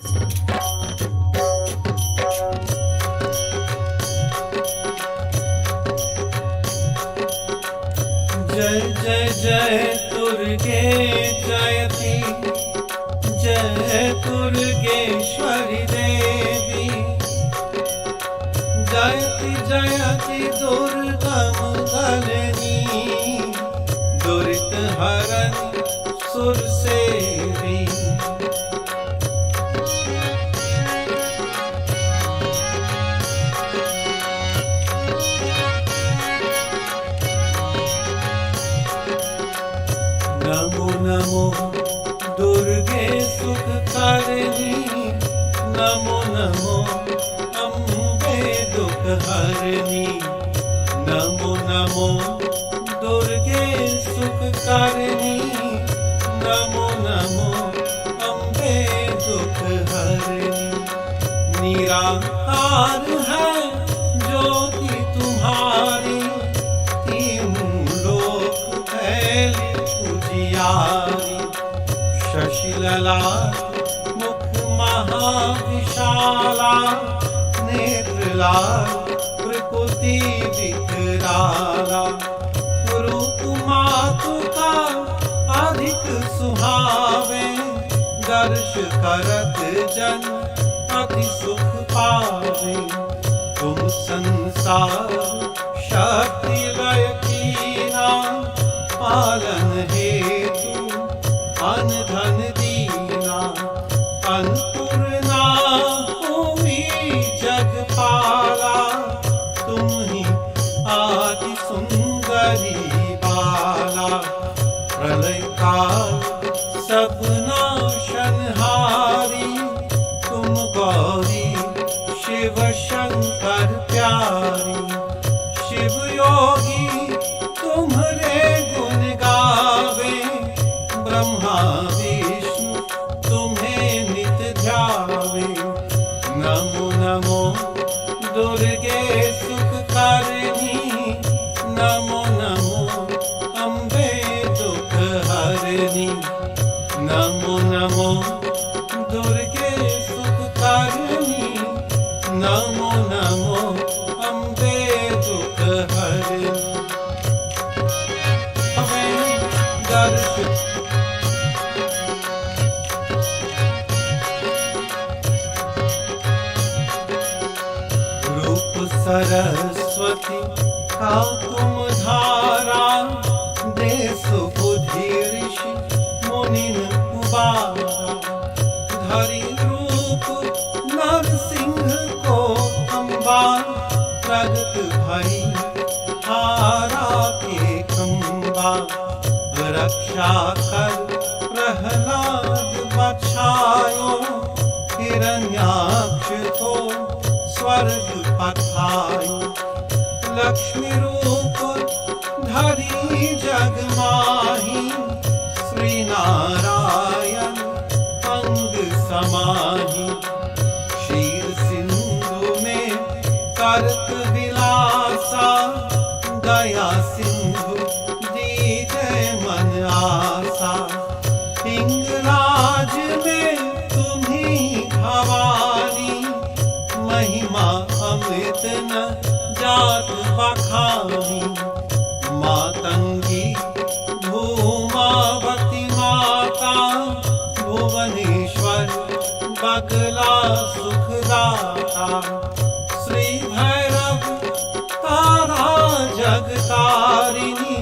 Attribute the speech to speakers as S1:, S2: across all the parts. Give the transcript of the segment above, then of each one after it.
S1: जय जय जय दुर्गे जयति, जय दुर्गेश्वरी देवी। जयति जयति दुर्गम धरणी, दुरित हरन सुर सेवी। नमो नमो दुर्गे सुखकारिणी, नमो नमो अम्बे दुख हरणी। नमो नमो दुर्गे सुखकारिणी, नमो नमो अम्बे दुख हरणी। निराकार है ज्योति तुम्हारी, तीनों लोक फैली उजियारी। शशिलला मुख महाविशाला, नेत्रलाल प्रकृति विकराला। रूप मातु का अधिक सुहावे, दर्श करत जन अति सुख पावे। तुम संसार शक्ति लय कीना, पालन हेतु अन धन दीना। अन्नपूर्णा हुई जगपाला, तुम ही आदि सुंदरी बाला। प्रलय काल सब नाशनहारी, तुम गौरी शिव शंकर प्यारी। शिव योगी तुम्हारे गुण गावे, ब्रह्मा विष्णु तुम्हें नित ध्यावे। नमो नमो दुर्गे सुखकारिणी, नमो नमो अम्बे दुख हरणी। नमो नमो दुर्गे सुखकारिणी, नमो नमो अम्बे दुख हरणी। रूप सरस्वती का तुम धारा, देश बुद्धि ऋषि मुनिन कुबारा। धरि रूप नरसिंह को अम्बा, प्रगट भई हारा के खंबा। रक्षा कर प्रहलाद बचायो, हिरण्याक्ष को स्वर्ग पठायो। लक्ष्मी रूप धरी जग माही, श्री नारायण अंग समाही। क्षीर सिंधु में कर्क विलासा, दया सिंधु दीजय मन आसा। हिंगराज में तुम्ही भवानी, महिमा अमृत न जात बखानी। मातंगी धूमावती माता, भुवनेश्वर बगला सुखदाता। श्री भैरव तारा जगतारिणी,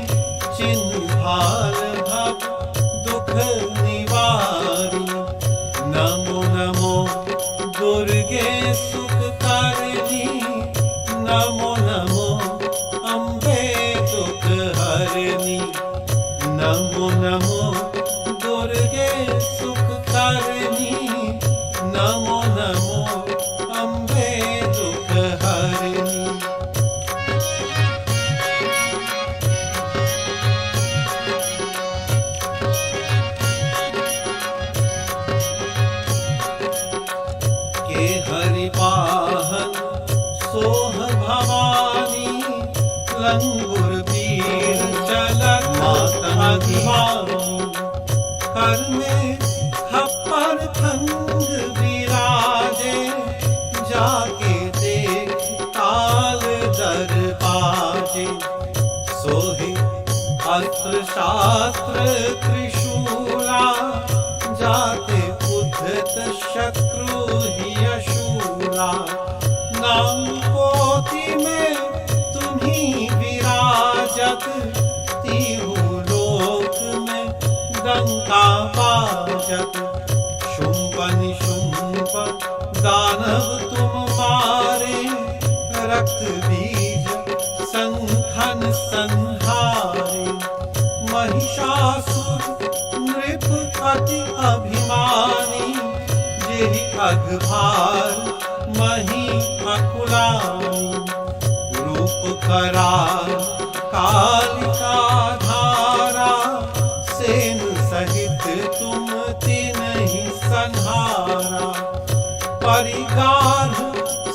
S1: चिन्ह भाल भव दुख निवारी। नमो नमो दुर्गे सुखकारिणी, नमो नमो अम्बे दुख हरणी। नमो नमो दुर्गे सुखकारिणी, नमो नमो अम्बे दुख हरणी। के हरि वाहन सोह भवानी, लंगुर वीर चलत माता दीवानी। कर में खप्पर खंग विरा, अस्त्र शास्त्र त्रिशूला, जाते उद्धत शत्रु ही अशूला। नाम पोथी में तुम्ही विराजत, तीहू लोक में डंका बाजत। शुंभ निशुंभ दानव तुम मारे, रक्त बीज संघन संहारे। महिषासुर नृप अति अभिमानी, जेहि अघभार मही अकुलानी। रूप कराल कालिका धारा, सेन सहित तुम तिन्हि संहारा। परिगार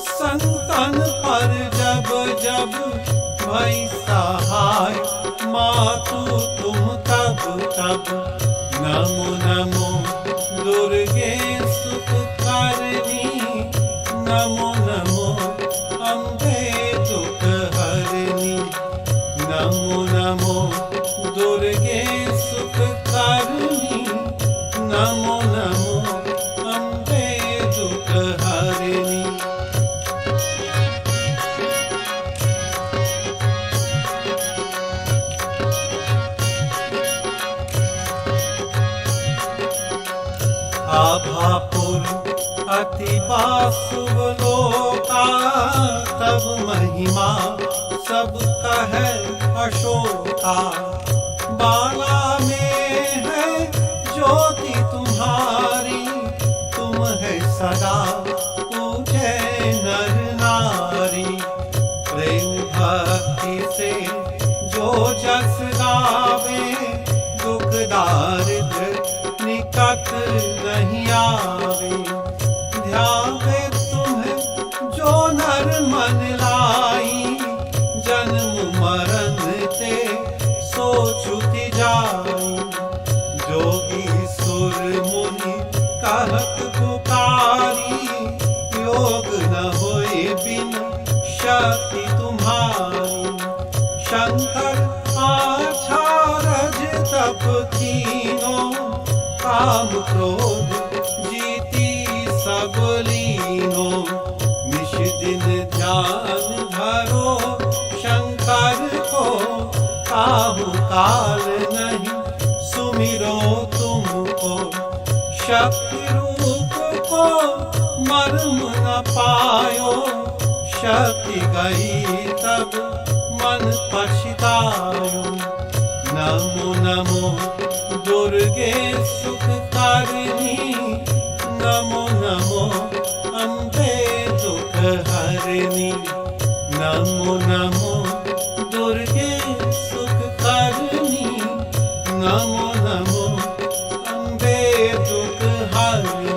S1: संतन पर जब जब, भई सहाय मातु तुम तब तब। नमो नमो दुर्गे सुख करनी, नमो नमो अम्बे दुख हरनी। नमो नमो दुर्गे सुख करनी, नमो नमो अम्बे दुख हरनी। आभापुर अति बासुव लोका, तब महिमा सब कहे अशोका। बाला में है ज्योति तुम्हारी, तुम है सदा पूजे नर नारी। प्रेम भक्ति से जो जस गावे, दुख दारिद्र निकट नहीं आवे। ध्यावे तुम्हें जो नर मन लाई, जन्म मरण ते सो छुटि जाई। जोगी सुर मुनि कहत पुकारी, योग न होए बिन शक्ति तुम्हारी। शंकर आचारज तप कीनो, काम क्रोध जीती सब लीनो। निश दिन ध्यान धरो शंकर को, काहू काल नहीं सुमिरो तुमको। शक्ति रूप को मर्म न पायो, शक्ति गई तब मन पछतायो। नमो नमो दुर्गे सुख करनी, नमो नमो अम्बे दुख हरनी। नमो नमो दुर्गे सुख करनी, नमो नमो अम्बे दुख हरनी।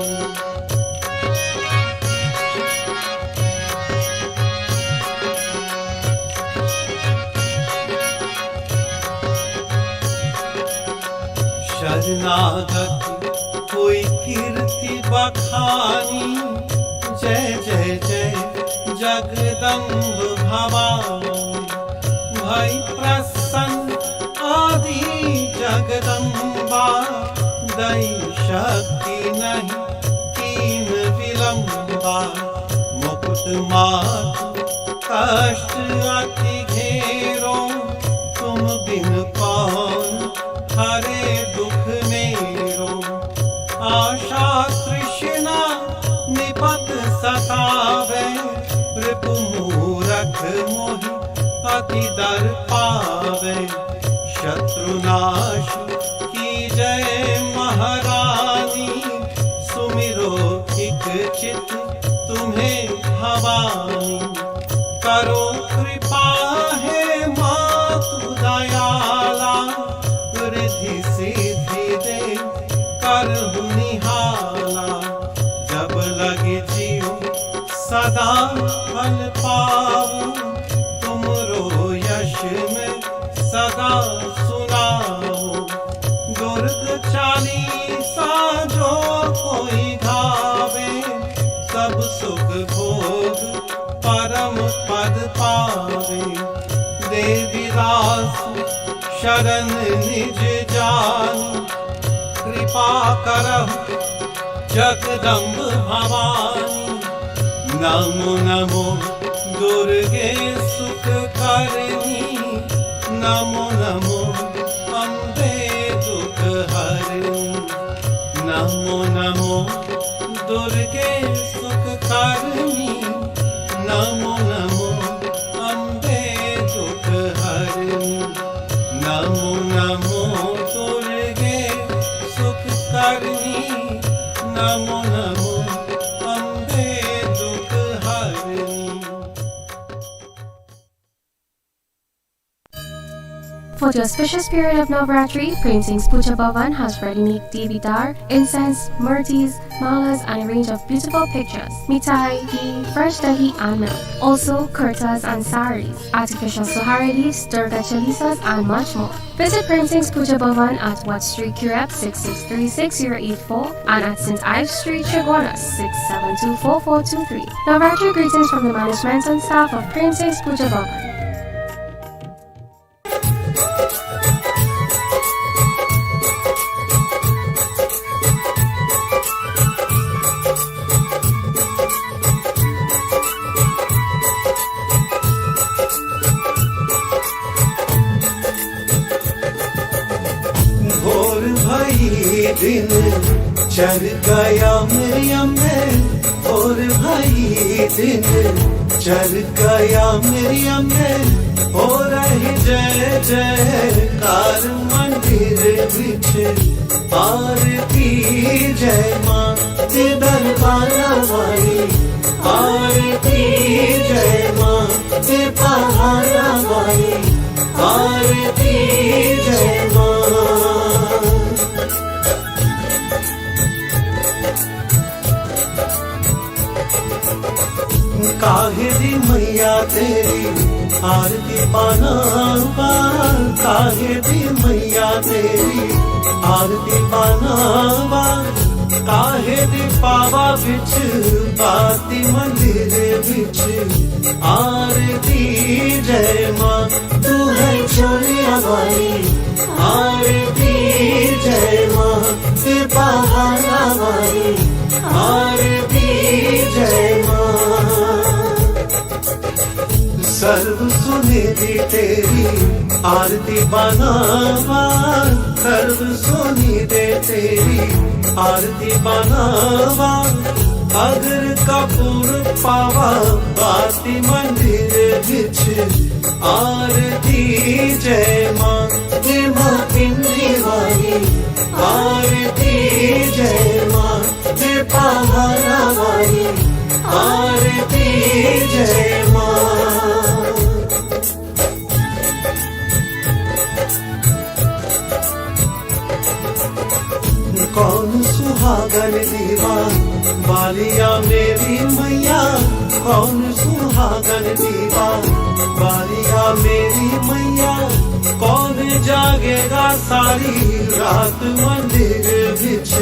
S1: शरणागत कोई कीर्ति बखानी, जय जय जय जगदम्ब भवानी। भई प्रसन्न आदि जगदम्बा, दई शक्ति नहीं कीन विलंबा। मुकुट मातु कष्ट अति घेरो, तुम बिन कौन हरे दुख मेरो। आशा तृष्णा निपत सतावे, रिपु मूरख मोहि अति दर पावे। शत्रुनाश की जय महारानी, सुमिरो एक चित तुम्हें भवानी। करो कृपा है मातु दयाला, रिद्धि सिद्धि दे करहु निहाला। जब लगे जीव सदा फल पाऊं, तुमरो यश में सदा सुनाऊं। दुर्ग चालीसा जो कोई गावे, सब सुख भोग परम पद पावे। देवी दास शरण निज जान, कृपा करहु जगदम्ब भवानी। नमो नमो दुर्गे सुख करनी, नमो नमो अम्बे दुख हरनी। नमो नमो दुर्गे सुख करनी, नमो नमो अम्बे दुख हरनी। नमो नमो दुर्गे सुख करनी, नमो नमो अम्बे दुख हरनी।
S2: For the auspicious period of Navratri, Prem Singh's Puja Bhavan has brought unique Devi Dar, incense, murtis, malas, and a range of beautiful pictures, mithai, ghee, fresh dahi, and milk. Also, kurtas and saris, artificial suhari leaves, durga chalisas, and much more. Visit Prem Singh's Puja Bhavan at Watt Street, Curab 6636-084 and at St. Ives Street, Shagona 6724-423. Navratri greetings from the management and staff of Prem Singh's Puja Bhavan.
S1: दिन चढ़ गया मेरी अम्बे, और भाई दिन चढ़ गया मेरी अम्बे। हो रही जय जयकार मंदिर बिच, आरती जय माँ के दरबार वाली। आरती जय माँ के पहाड़ा वाली, आरती जय माँ। काहे दी मैया तेरी आरती पाना, काहे दी मैया तेरी आरती पाना। काहे दी पावा बिच बाती मंदिर बिच, आरती जय माँ तू है छोलिया वाली। आरती जय माँ के पहाड़ा वाली, आरती जय माँ। सर्व सुनिधि तेरी आरती बनावा, सर्व सुनिधि तेरी आरती बनावा। अगर कपूर पावा बाती मंदिर बिच, आरती जय माँ के माँ पिंडी वाली। आरती जय माँ के पहाड़ा वाली, आरती जय माँ। कौन सुहागन दीवा बालिया मेरी मैया, कौन सुहागन दीवा बालिया मेरी मैया। कौन जागेगा सारी रात मंदिर बिच,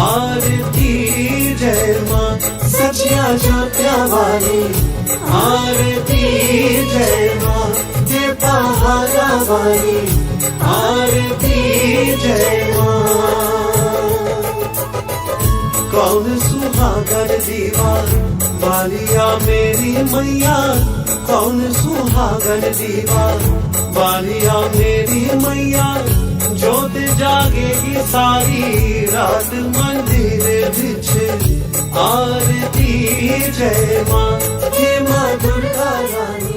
S1: आरती जय माँ सचिया ज्योत्या वाली। आरती जय माँ के पहाड़ा वाली, आरती जय माँ। कौन सुहागन दीवा बालिया मेरी मैया, कौन सुहागन दीवा बालिया मेरी मैया। ज्योत जागेगी सारी रात मंदिर बिच, आरती जय माँ हे माँ दुर्गा रानी।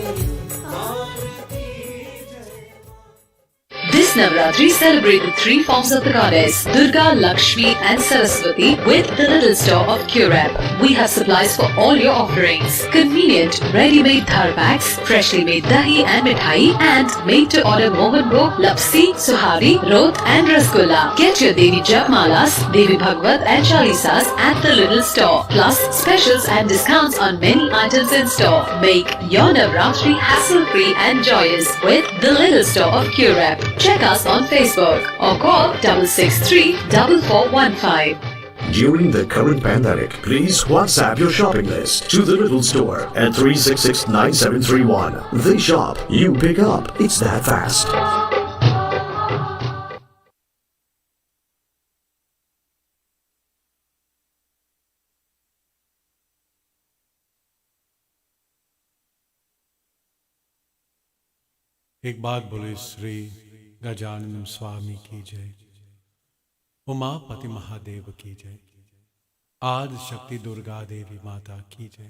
S3: This Navratri celebrated three forms of the goddess, Durga, Lakshmi and Saraswati with the little store of Curab. We have supplies for all your offerings. Convenient, ready-made dhar packs, freshly made dahi and mithai and made-to-order mohan bhog, lapsi, suhari, rot and rasgulla. Get your Devi Japmalas, Devi Bhagwat and Chalisas at the little store. Plus specials and discounts on many items in store. Make your Navratri hassle-free and joyous with the little store of Curab. Check us on Facebook or call 663-4415.
S4: During the current pandemic, please WhatsApp your shopping list to the Little Store at 366-9731. They shop, you pick up. It's that fast.
S5: एक बात बोले श्री गजानन स्वामी की जय, उमापति महादेव की जय, आदि शक्ति दुर्गा देवी माता की जय,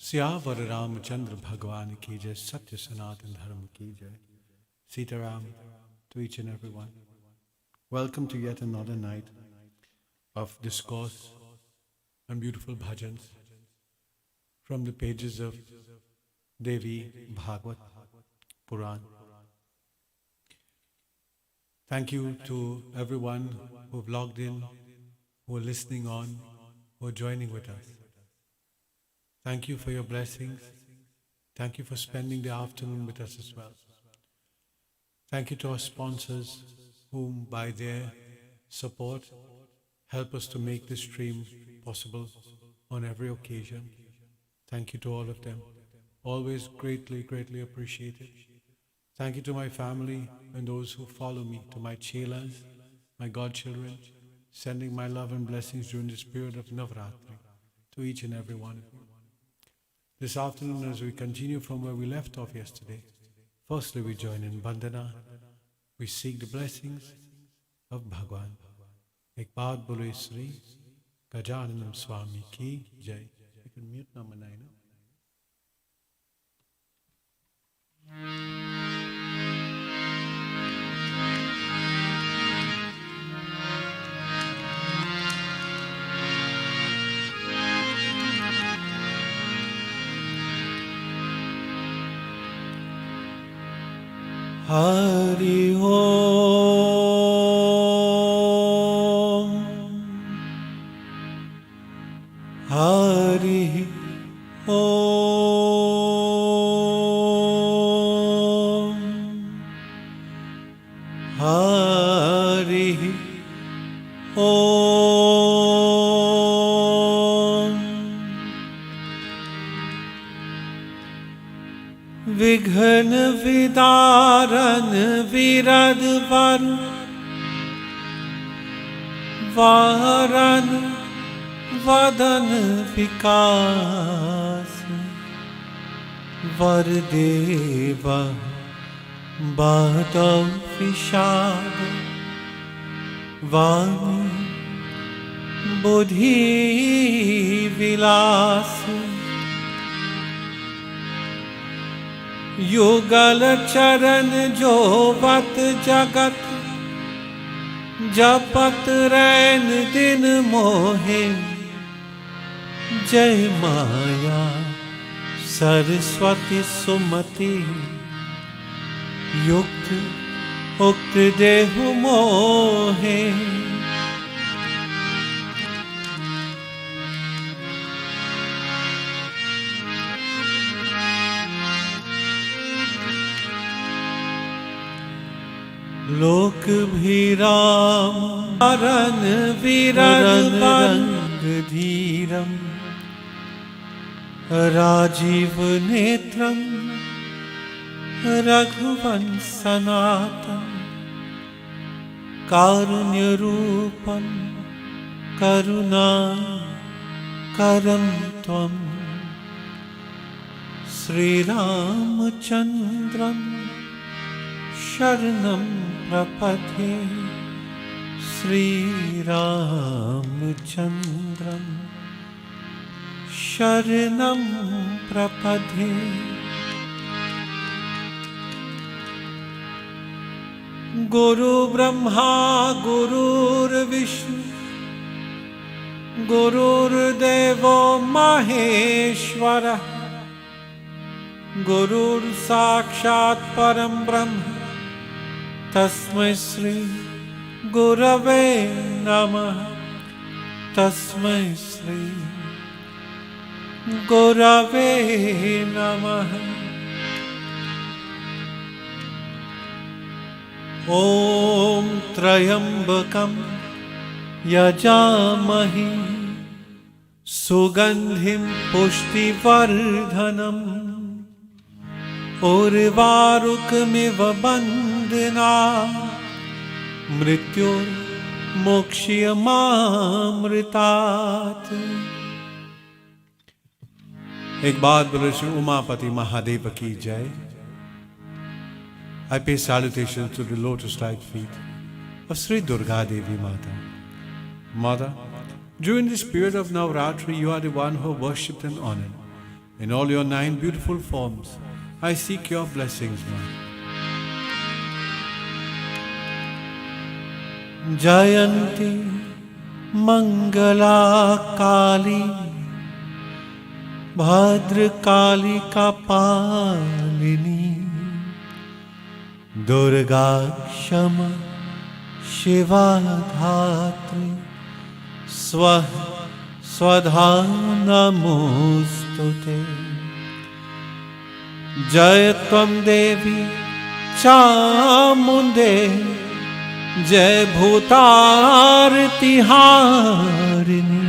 S5: सियावर रामचंद्र भगवान की जय, सत्य सनातन धर्म की जय. Sitaram to each and every one. Welcome to yet another night of discourse and beautiful bhajans from the pages of Devi Bhagavad Puran. Thank you to everyone who've logged in, who are listening on, who are joining with us. Thank you for your blessings. Thank you for spending the afternoon with us as well. Thank you to our sponsors whom by their support help us to make this stream possible on every occasion. Thank you to all of them. Always greatly, greatly appreciated. Thank you to my family and those who follow me, to my chelas, my godchildren, sending my love and blessings during this period of Navratri to each and every one of you. This afternoon, as we continue from where we left off yesterday, firstly we join in Bandhana. We seek the blessings of Bhagwan. एक बात बोले श्री गजानन स्वामी की जय. You can mute number 9. Hari Om, Hari Om, Hari Om. विघ्न विदारन विरद वर वारन वदन विकास वर देव बादव विषाद वाणी बुद्धि विलास युगल चरण जो बत जगत जपत रैन दिन मोहे जय माया सरस्वती सुमति युक्त उक्त देहु मोहे. लोक भीराम रन वीरन रंग धीरम राजीव नेत्रम रघुवंशनाथम कारुण्य रूपम करुणा करम त्वम श्री रामचंद्रम शरणं प्रपद्ये. श्री रामचंद्रं शरणं प्रपद्ये. गुरु ब्रह्मा गुरुर्विष्णु गुरुर्देवो महेश्वरः गुरुर्साक्षात् परं ब्रह्म तस्मै श्री गुरवे नमः. तस्मै श्री गुरवे नमः. ॐ त्र्यम्बकं यजामहे सुगन्धिं पुष्टिवर्धनम् उर्वारुकमिव बन्धना मृत्युर्मोक्ष्यमामृतात्. एक बात बोलो श्री उमापति महादेव की जय. I pay salutations to the lotus-like feet of Sri Durga Devi Mata. Mother, during this period of Navratri, you are the one who are worshipped and honored. In all your 9 beautiful forms, I seek your blessings, Mother. Jayanti Mangala Kali Bhadrakali Kapalini Durga Kshama Shiva Dhatri Swadha Namostute Jai Tvam Devi Chamunde Jai Bhutarti Harini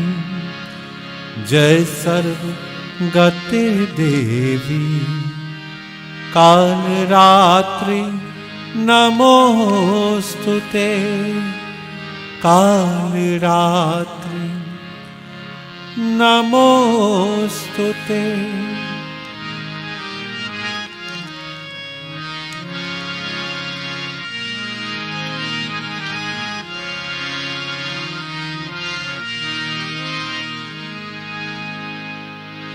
S5: Jai Sarva Gati Devi Kal Ratri Namostute Kal Ratri Namostute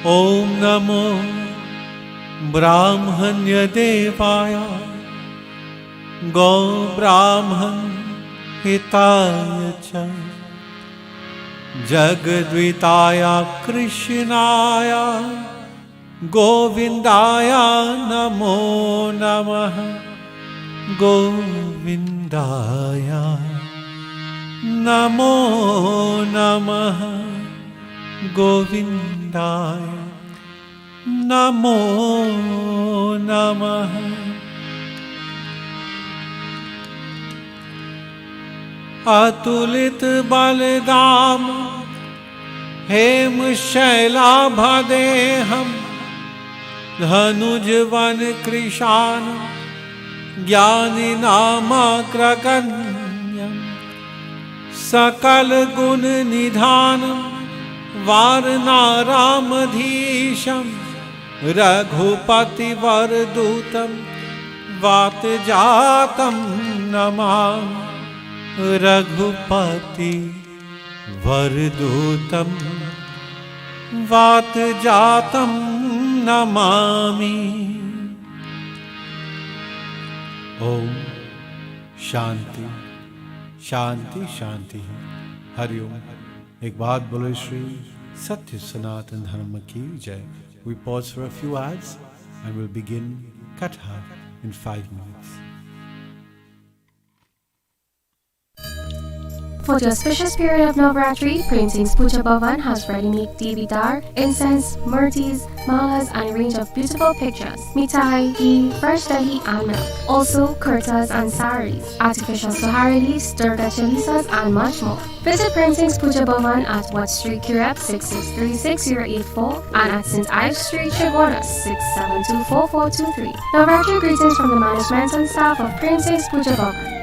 S5: Om Namo Brahmanya Devaya Go Brahman Hitaya Cha Jagadvitaya Krishnaya Govindaya Namo Namaha Govindaya Namo Namaha Govindaya Namo Namaha Atulit Baladam Hem Shailabhadeham Dhanujvan Krishan Gyani Namakraganyam Sakal Gun Nidhanam Varnaramdhisham Raghupati Vardutam Vatjatam Namam Raghupati Vardutam Vatjatam Namami Om Shanti Shanti Shanti Hari Om एक बात बोले श्री सत्य सनातन धर्म की जय. We pause for a few ads and we'll begin Katha in 5 minutes.
S2: For the auspicious period of Navratri, Prince's Puja Bhavan has ready-made devi dar, incense, murtis, malas, and a range of beautiful pictures, mithai, ghee, fresh dahi, and milk. Also, kurtas and saris, artificial suharis, durga chalisas, and much more. Visit Prince's Puja Bhavan at Watt Street, Curab 6636-084 and at St. Ives Street, Chigwanas 6724-4423. Navratri greetings from the management and staff of Prince's Puja Bhavan.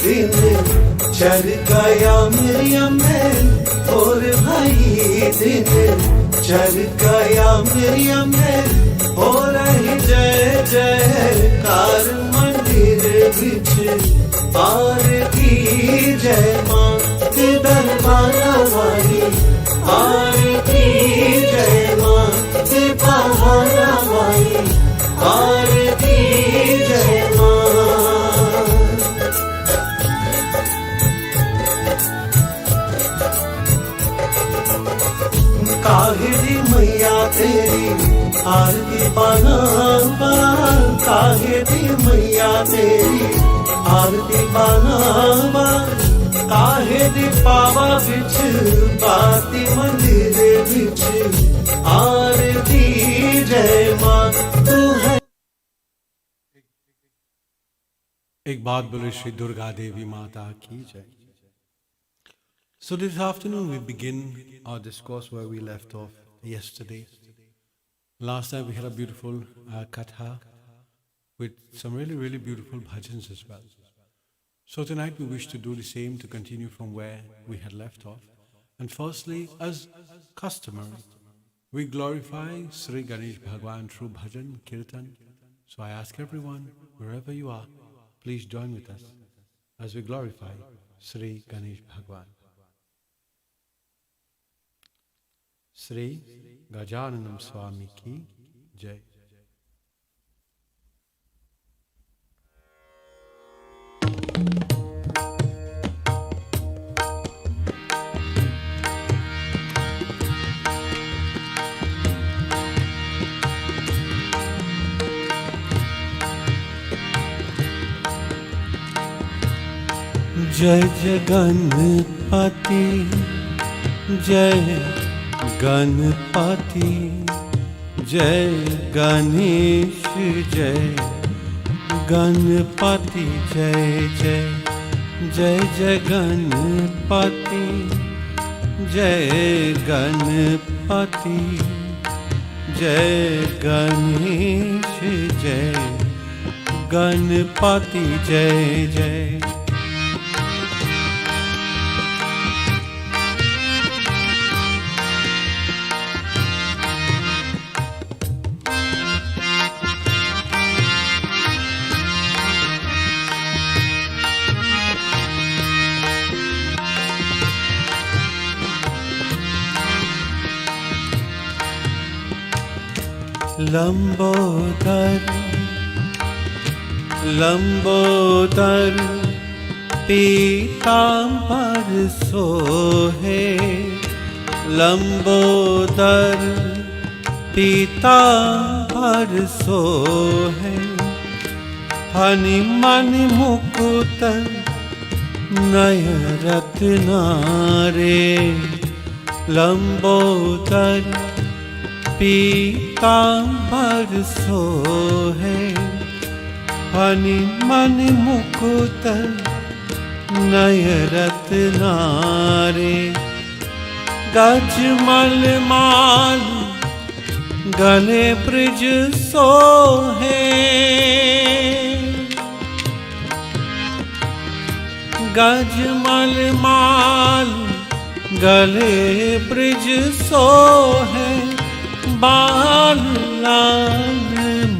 S1: दिन चढ़ गया मेरी अम्मे और भाई दिन चढ़ गया मेरी अम्मे हो रही जय जयकार मंदिर बिच आरती जय मां के दरबार वाली आरती जय मां के पहाड़ वाली आरती जय मां काहेरी मैया तेरी आरती बनावा काहेरी मैया तेरी आरती बनावा काहेरी पावा बिच बाती मंदिर बिच आरती जय मां तू है.
S5: एक बात बोले श्री दुर्गा देवी माता की जय. So this afternoon we begin our discourse where we left off yesterday. Last night we had a beautiful katha with some really beautiful bhajans as well. So tonight we wish to do the same, to continue from where we had left off. And firstly, as customary, we glorify Sri Ganesh Bhagwan through bhajan, kirtan. So I ask everyone, wherever you are, please join with us as we glorify Sri Ganesh Bhagwan. Sri Gajananam Swami ki Jai.
S1: जय जय गणपति जय गणपति जय गणेश जय गणपति जय जय जय जय गणपति जय गणपति जय गणेश जय गणपति जय जय लंबोदर लंबोदर पीतांबर सोहे लंबोदर पीतांबर सोहे फनि मनि मुकुट नय रत्नारे लंबोदर पीतांबर सोहे फनि मनि मुकुट नय रत्नारे गजमल माल गले ब्रज सोहे गजमल माल गले ब्रज सोहे बाल लाल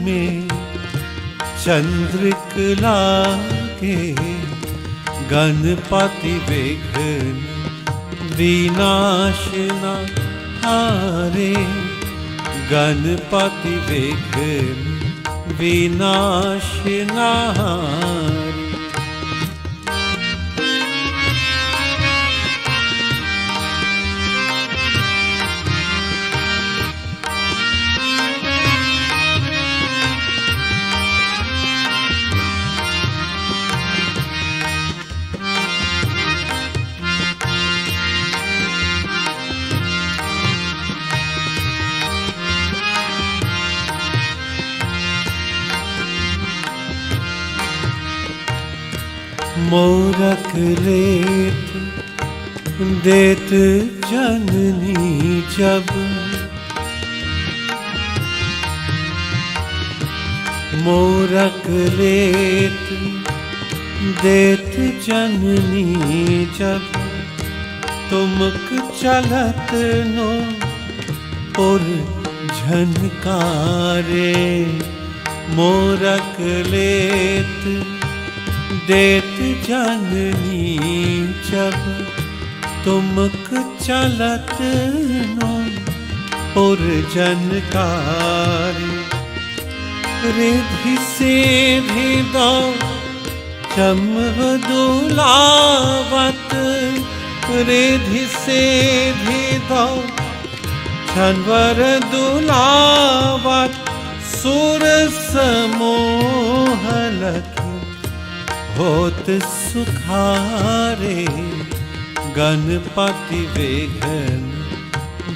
S1: में चंद्रिकला के गणपति विघ्न विनाशना हारे गणपति विघ्न विनाशना हारे मोरक लेत देत जननी जब मोरक लेत देत जननी जब तुमक चलत नो पुर झनकारे मोरक लेत देत जननी जब तुमक चलत नो पुर जनकारे रिधि सेधि दो चमव दुलावत रिधि सेधि दो छनवर दुलावत सुर समोह लखी होत सुखारे गणपति विघ्न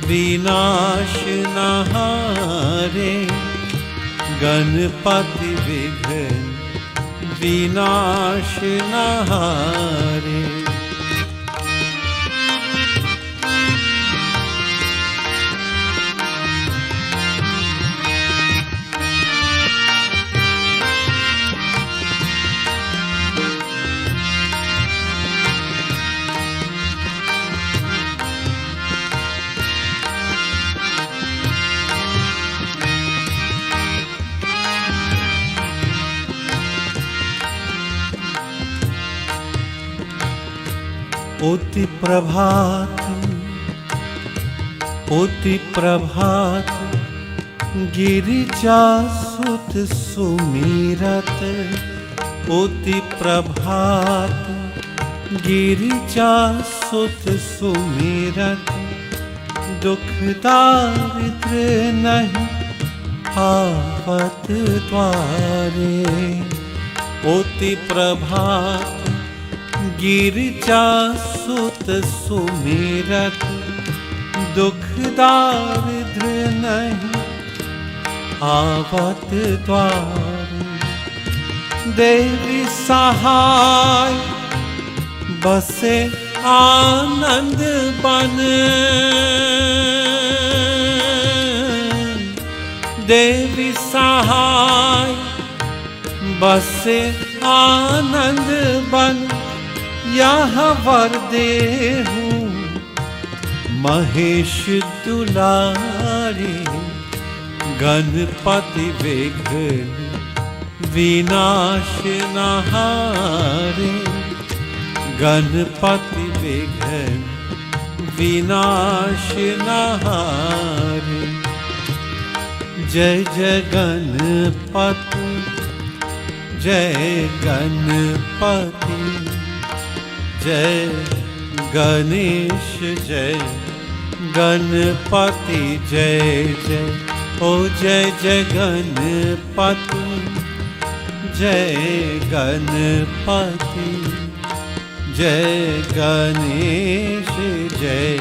S1: विनाशना हारे गणपति विघ्न विनाशना हारे ओति प्रभात, ओति प्रभात, गिरिजा सुत सुमिरत। ओति प्रभात, गिरिजा सुत सुमिरत। दुख दारिद्र नहीं आवत द्वारे। ओति प्रभात, गिरिजा सुत सुमिरत। दुख दारिद्र नहीं आवत द्वारे। देवी सहाय, बसे आनंद बन। देवी सहाय, बसे आनंद बन। यह वर देहूं महेश दुलारे। गणपति विघ्न विनाश नहारे। गणपति विघ्न विनाश नहारे। जय जय गणपति, जय गणपति, जय गणेश, जय गणपति, जय जय। ओ जय जय गणपति, जय गणपति, जय गणेश, जय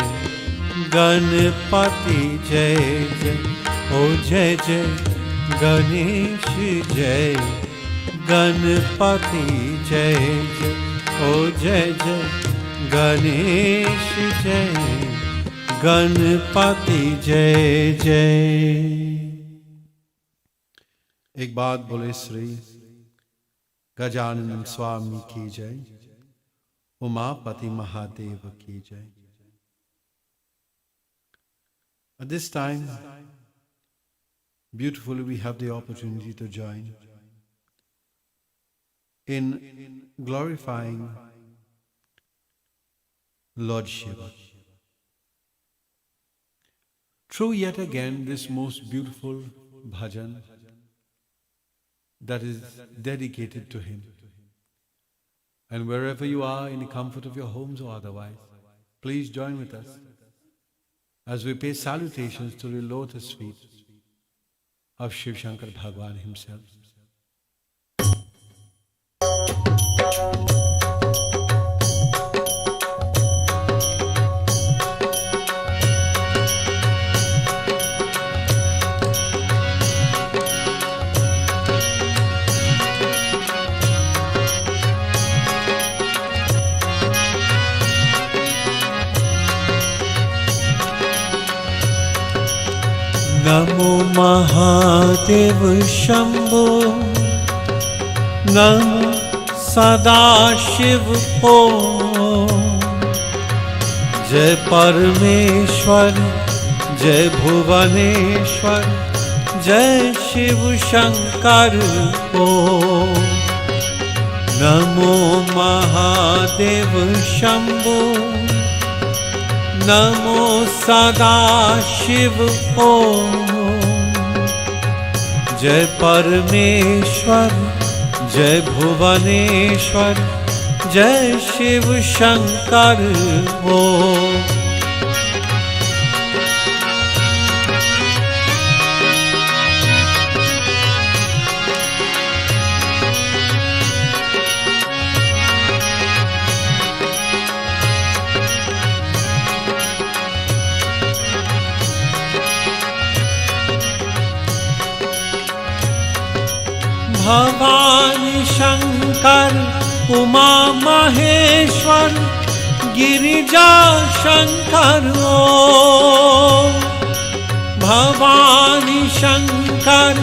S1: गणपति, जय जय। ओ जय जय गणेश, जय गणपति, जय जय। ओ जय जय गणेश, जय गणपति, जय जय। एक बात बोले श्री गजानन स्वामी की जय। उमापति महादेव की जय। At this time, beautifully we have the opportunity to join in glorifying Lord Shiva. Through yet again this most beautiful bhajan that is dedicated to Him. And wherever you are, in the comfort of your homes or otherwise, please join with us as we pay salutations to the lotus feet of Shiv Shankar Bhagwan himself. नमो महादेव शंभो, नमो सदाशिव ओम। जय परमेश्वर, जय भुवनेश्वर, जय शिव शंकर ओम। नमो महादेव शंभो, नमो सदाशिव ओम। जय परमेश्वर, जय भुवनेश्वर, जय शिव शंकर ओम। भवानी शंकर उमा महेश्वर गिरिजा शंकर ओम। भवानी शंकर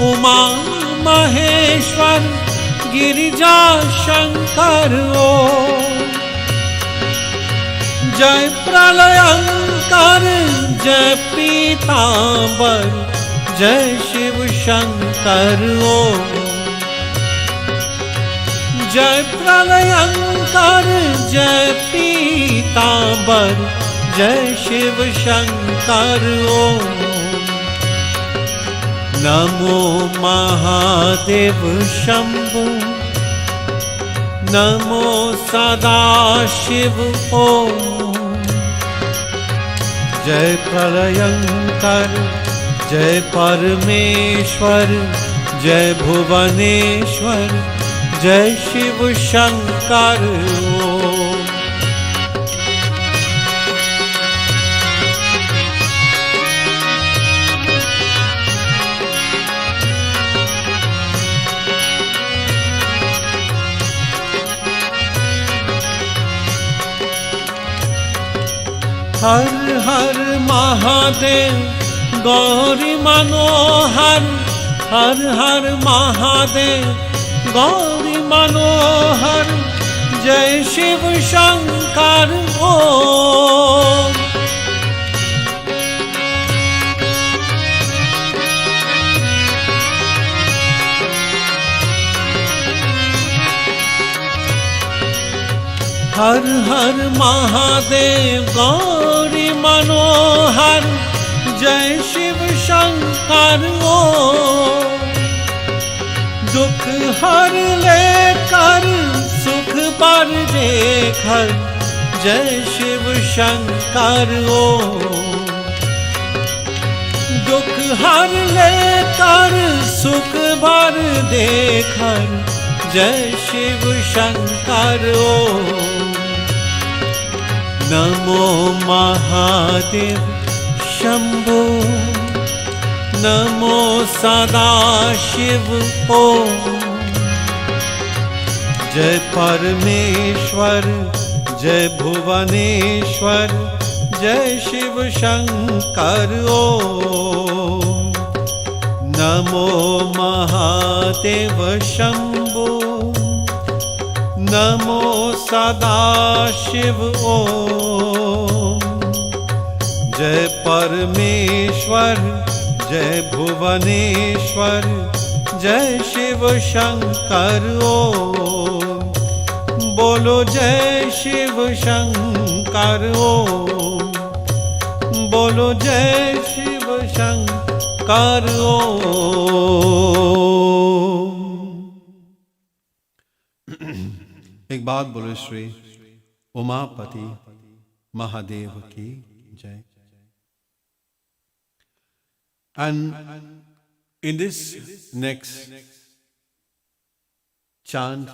S1: उमा महेश्वर गिरिजा शंकर ओम। जय प्रलयंकर, जय पीतांबर, जय शिव शंकर ओम। जय प्रलयंकर, जय पीतांबर,
S5: पीतांबर जय शिव शंकर ओम। नमो महादेव शंभु नमो सदाशिव ओम। जय प्रलयंकर जय परमेश्वर जय भुवनेश्वर जय शिव शंकर ओम। हर हर महादेव गौरी मनोहर हर हर महादेव गौरी मनोहर जय शिव शंकर ओम। हर हर महादेव गौरी मनोहर जय शिव शंकर ओम। दुख हर लेकर सुख पर देकर जय शिव शंकर ओम। दुख हर लेकर सुख भर देकर जय शिव शंकर ओम। नमो महादेव शंभो नमो सदाशिव ओम। जय परमेश्वर जय भुवनेश्वर जय शिव शंकर ओम। नमो महादेव शंभो नमो सदाशिव ओम। जय परमेश्वर जय भुवनेश्वर जय शिव शंकर ओम। बोलो जय शिव शंकर ओम। बोलो जय शिव शंकर ओम।
S1: एक बात बोलो श्री उमापति महादेव की जय। And in this next chant,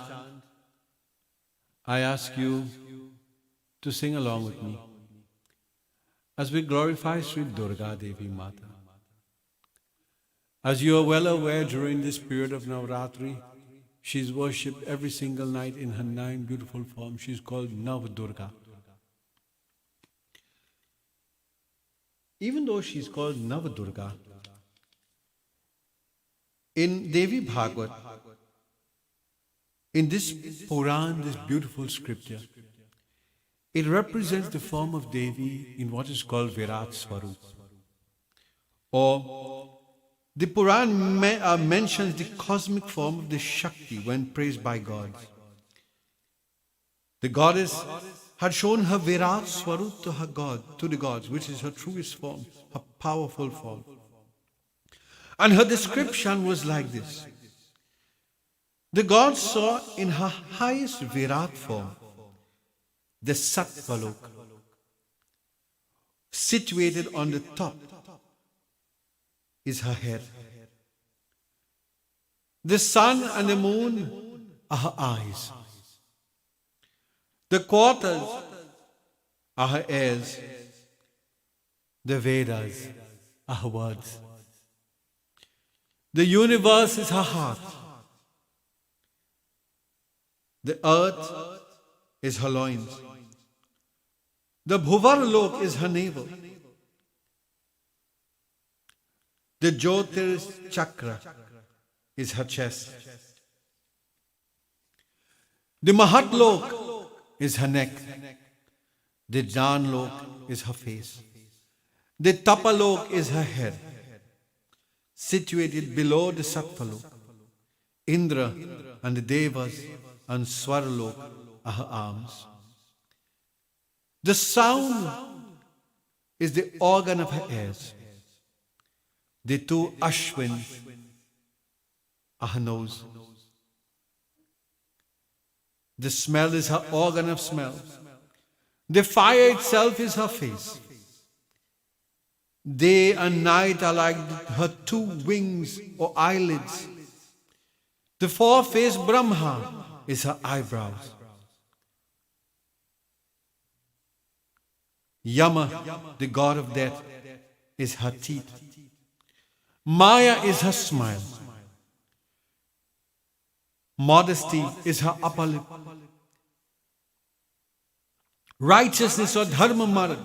S1: I ask you to sing along with me as we glorify Sri Durga Devi Mata. As you are well aware, during this period of Navratri, she is worshipped every single night in her 9 beautiful forms. She is called Navdurga. Even though she is called Navdurga, in Devi Bhagavad, in this Puran, this beautiful scripture, it represents the form of Devi in what is called Virat Swarup. Or the Puran mentions the cosmic form of the Shakti when praised by gods. The goddess had shown her Virat Swarup to her God, to the gods, which is her truest form, her powerful form. And her description was like this. The gods saw in her highest Virat form the Satvalok, situated on the top is her head. The sun and the moon are her eyes. The quarters are her ears. The Vedas are her words. The universe is her heart. The earth is her loins. The Bhuvarlok is her navel. The Jyotir chakra is her chest. The Mahatlok is her neck. The Janlok is her face. The Tapalok is her head, situated below the Satvalok. Indra and the Devas and Swaralok are her arms. The sound is the organ of her ears. The two ashwins are her nose. The smell is her organ of smell. The fire itself is her face. Day and night are like her two wings or eyelids. The four-faced Brahma is her eyebrows. Yama, the god of death, is her teeth. Maya is her smile. Modesty is her upper lip. Righteousness or dharma marg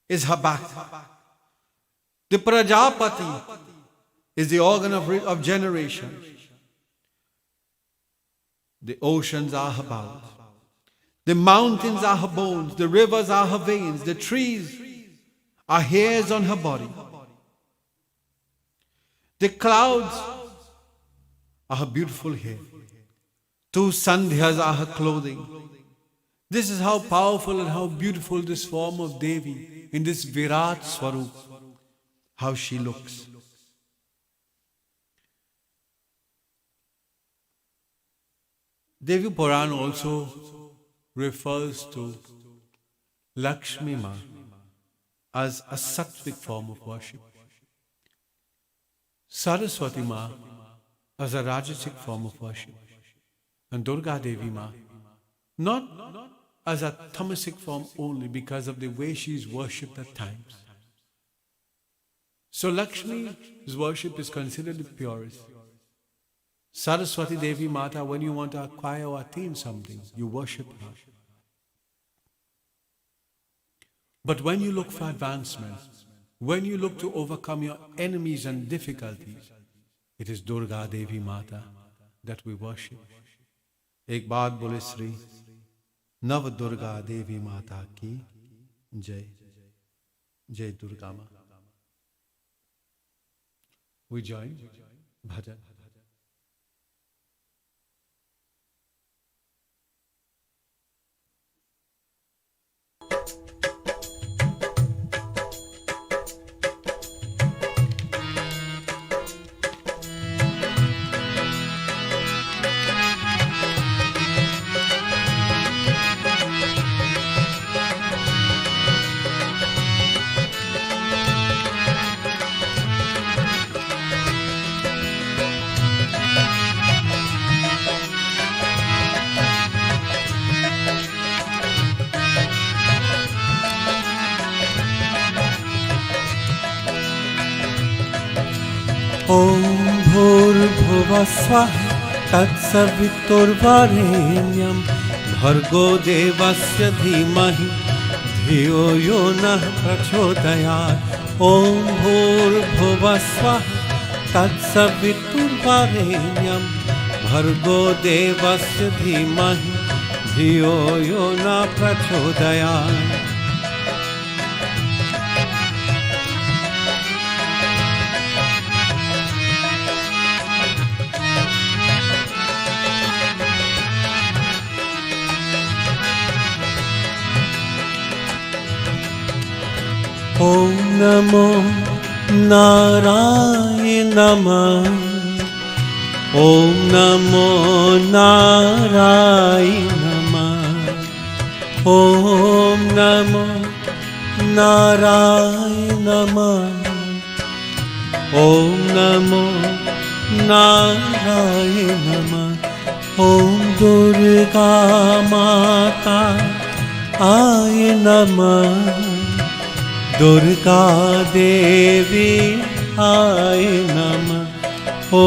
S1: is her back. The Prajapati is the organ of generation. The oceans are her bowels. The mountains are her bones. The rivers are her veins. The trees are hairs on her body. The clouds are her beautiful hair. Two sandhyas are her clothing. This is how powerful and how beautiful this form of Devi in this Virat Swarup, how she looks. Devi Puran also refers to Lakshmi Ma as a sattvic form of worship, Saraswati Ma as a rajasic form of worship, and Durga Devi Ma not as a tamasic form only because of the way she is worshipped at times. So Lakshmi's worship is considered the purest. Saraswati Devi Mata, when you want to acquire or attain something, you worship her. But when you look for advancement, when you look to overcome your enemies and difficulties, it is Durga Devi Mata that we worship. Ek baat bole Sri Nav Durga Devi Mata ki Jai. Jai Durga Ma. We join bhajan.
S5: ॐ भूर्भुवस्वः तत्सवितुर्वरेण्यं भर्गो देवस्य धीमहि धियो यो नः प्रचोदयात् ॐ भूर्भुवस्वः तत्सवितुर्वरेण्यं भर्गो देवस्य धीमहि धियो यो नः प्रचोदयात् ॐ नमो नारायणाय ॐ नमो नारायणाय ॐ नमो नारायणाय ॐ नमो नारायणाय ॐ दुर्गा माता आय नमः दुर्गा देवी आय नमः ॐ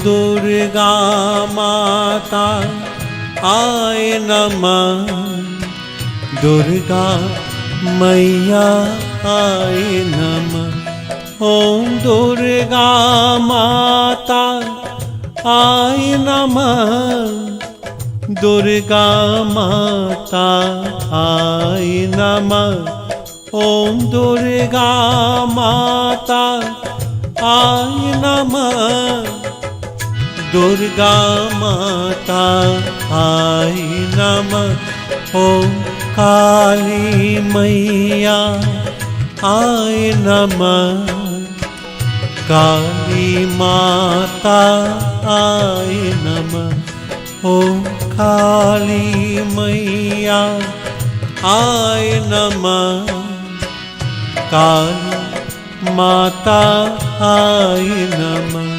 S5: दुर्गा माता आय नमः दुर्गा मैया आय नमः ॐ दुर्गा माता आय नमः दुर्गा माता आय नमः ॐ दुर्गा माता आय नमः दुर्गा माता आय नमः ओम काली मैया आए नमः, काली माता आए नमः। ओम काली मैया आए नमः, काली माता आए नमः।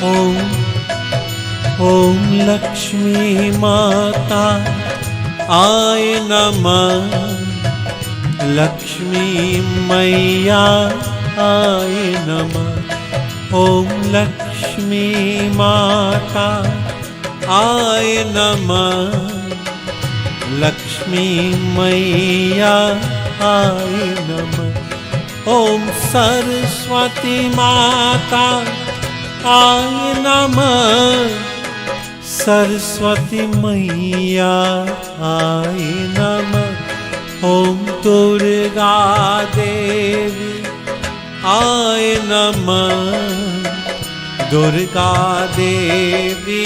S5: ओम ओम लक्ष्मी माता आए नमः, लक्ष्मी मैया आए नमः। ओम लक्ष्मी माता आए नमः, लक्ष्मी मैया आए नमः। ओम सरस्वती माता आए नमः, सरस्वती मैया आए नमः। ओम दुर्गा देवी आए नमः, दुर्गा देवी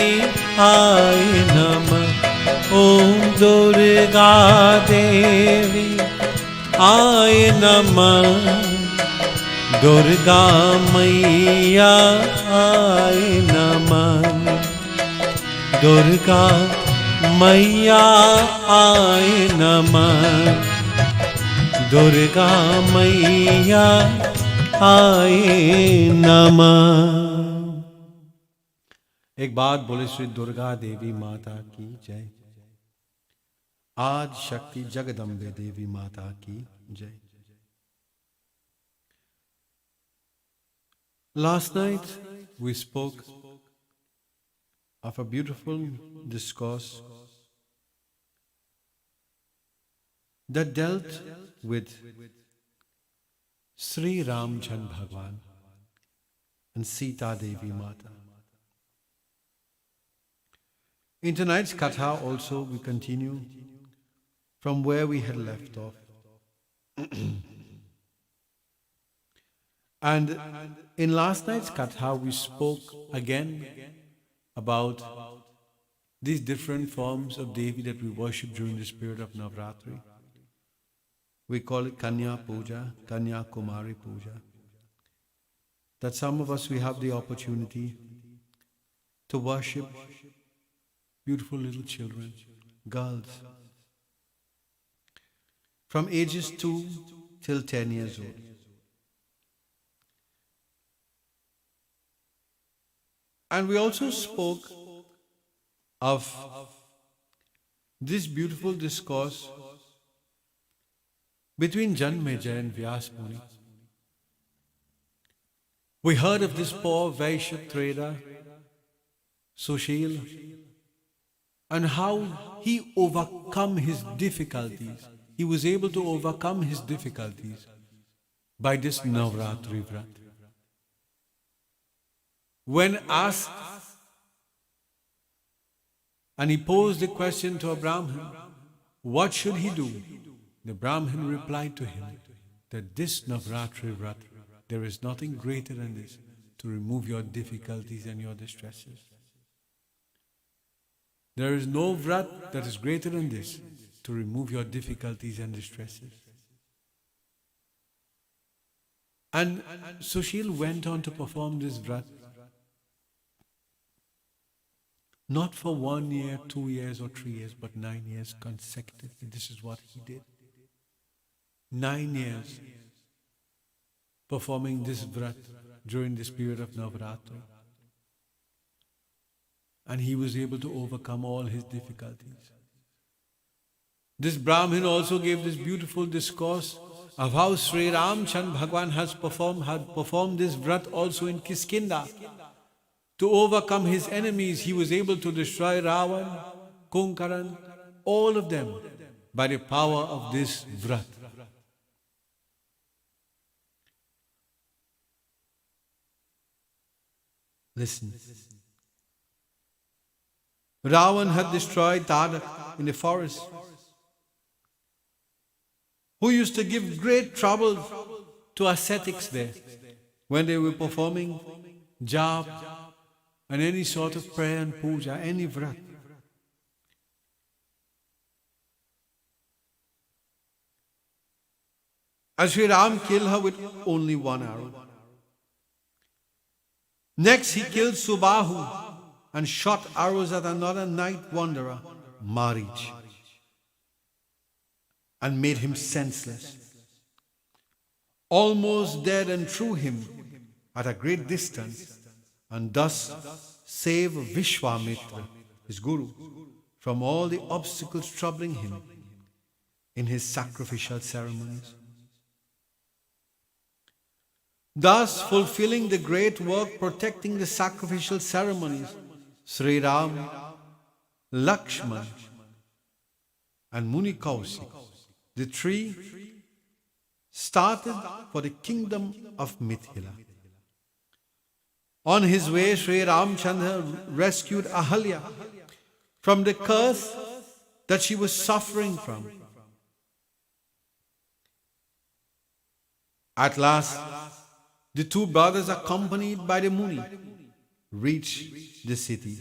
S5: आए नमः। ओम दुर्गा देवी आए नमः, दुर्गा मैया आए नमः। दुर्गा मैया आए नमः, दुर्गा मैया आए नमः।
S1: एक बात बोले श्री दुर्गा देवी माता की जय। आज शक्ति जगदम्बे देवी माता की जय। Last night we spoke of a beautiful discourse that dealt with Sri Ramchandra Bhagwan and Sita Devi Mata. In tonight's katha also we continue from where we had left off. And in last night's katha we spoke again about these different forms of Devi that we worship during this period of Navratri. We call it Kanya Puja, Kanya Kumari Puja. That some of us we have the opportunity to worship beautiful little children, girls, from ages 2 till 10 years old. And we also spoke of this beautiful discourse between Janmejaya and Vyas Muni. We heard of this poor Vaishya trader, Sushil, and how he overcome his difficulties. He was able to overcome his difficulties by this Navratri Vrat. When asked, and he posed the question to a Brahmin, what should he do? The Brahmin replied to him that this Navratri Vrat, there is nothing greater than this to remove your difficulties and your distresses. There is no Vrat that is greater than this to remove your difficulties and distresses. And Sushil went on to perform this Vrat. Not for 1 year, 2 years or 3 years, but 9 years consecutively. This is what he did. 9 years performing this Vrat during this period of Navratri. And he was able to overcome all his difficulties. This Brahmin also gave this beautiful discourse of how Sri Ramchandra Bhagwan had performed this Vrat also in Kiskinda. To overcome his enemies, he was able to destroy Ravan, Kunkaran, all of them by the power of this Vrat. Listen. Ravan had destroyed Tadak in the forest, who used to give great trouble to ascetics there when they were performing jap and any sort of prayer and puja, any vrat. And Sri Ram killed her with only one arrow. Next, he killed Subahu and shot arrows at another night wanderer, Marij, and made him senseless, almost dead, and threw him at a great distance, and thus saved Vishwamitra, his guru, from all the obstacles troubling him in his sacrificial ceremonies. Thus, fulfilling the great work protecting the sacrificial ceremonies, Sri Ram, Lakshman, and Muni Kausik, the three, started for the kingdom of Mithila. On his way, Sri Ramchandra rescued Ahalya from the curse that she was suffering from. At last, the two brothers, accompanied by the Muni, reached the city,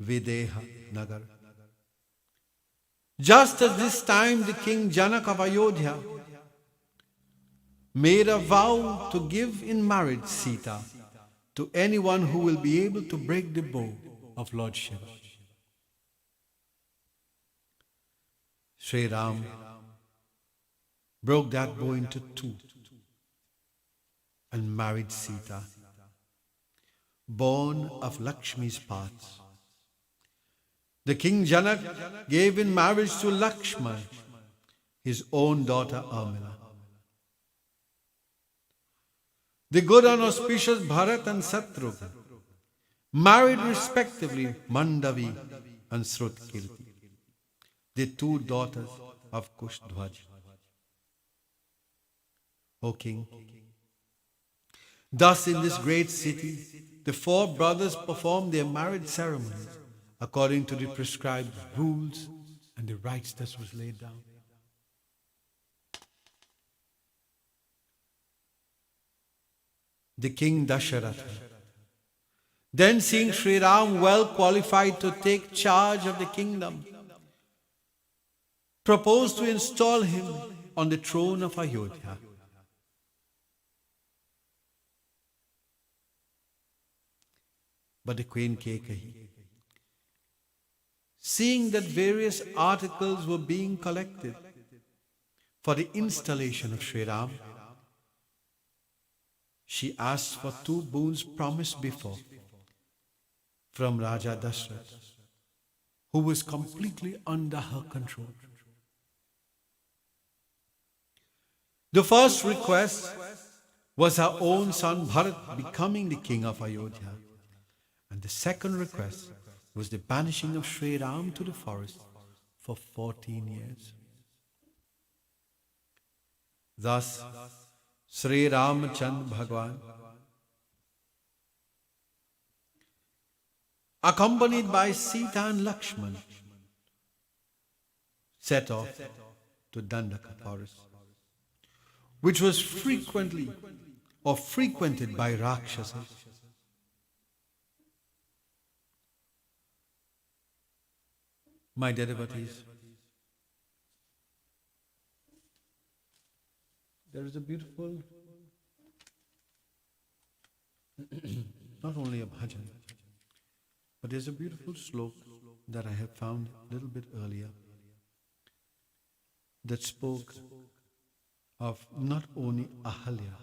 S1: Videha Nagar. Just at this time, the king Janak of Ayodhya made a vow to give in marriage Sita to anyone who will be able to break the bow of Lord Shiva. Sri Ram broke that bow into two and married Sita, born of Lakshmi's parts. The king Janak gave in marriage to Lakshman his own daughter Amila. The good and auspicious Bharat and Satrugna married respectively Mandavi and Srutkirti, the two daughters of Kushdhwaj. O king, thus in this great city, the four brothers performed their marriage ceremonies according to the prescribed rules and the rites that was laid down. The king Dasharatha, then seeing Sri Ram well qualified to take charge of the kingdom, proposed to install him on the throne of Ayodhya. But the queen Kekahi, seeing that various articles were being collected for the installation of Sri Ram, she asked for two boons promised before from Raja Dashrath, who was completely under her control. The first request was her own son Bharat becoming the king of Ayodhya, and the second request was the banishing of Sri Ram to the forest for 14 years. Thus, Sri Ramchand Bhagwan, accompanied by Sita and Lakshman, set off to Dandaka forest, which was frequented by Rakshasas. My dear devotees, there is a beautiful, not only a bhajan, but there's a beautiful slok that I have found a little bit earlier that spoke of not only Ahalya,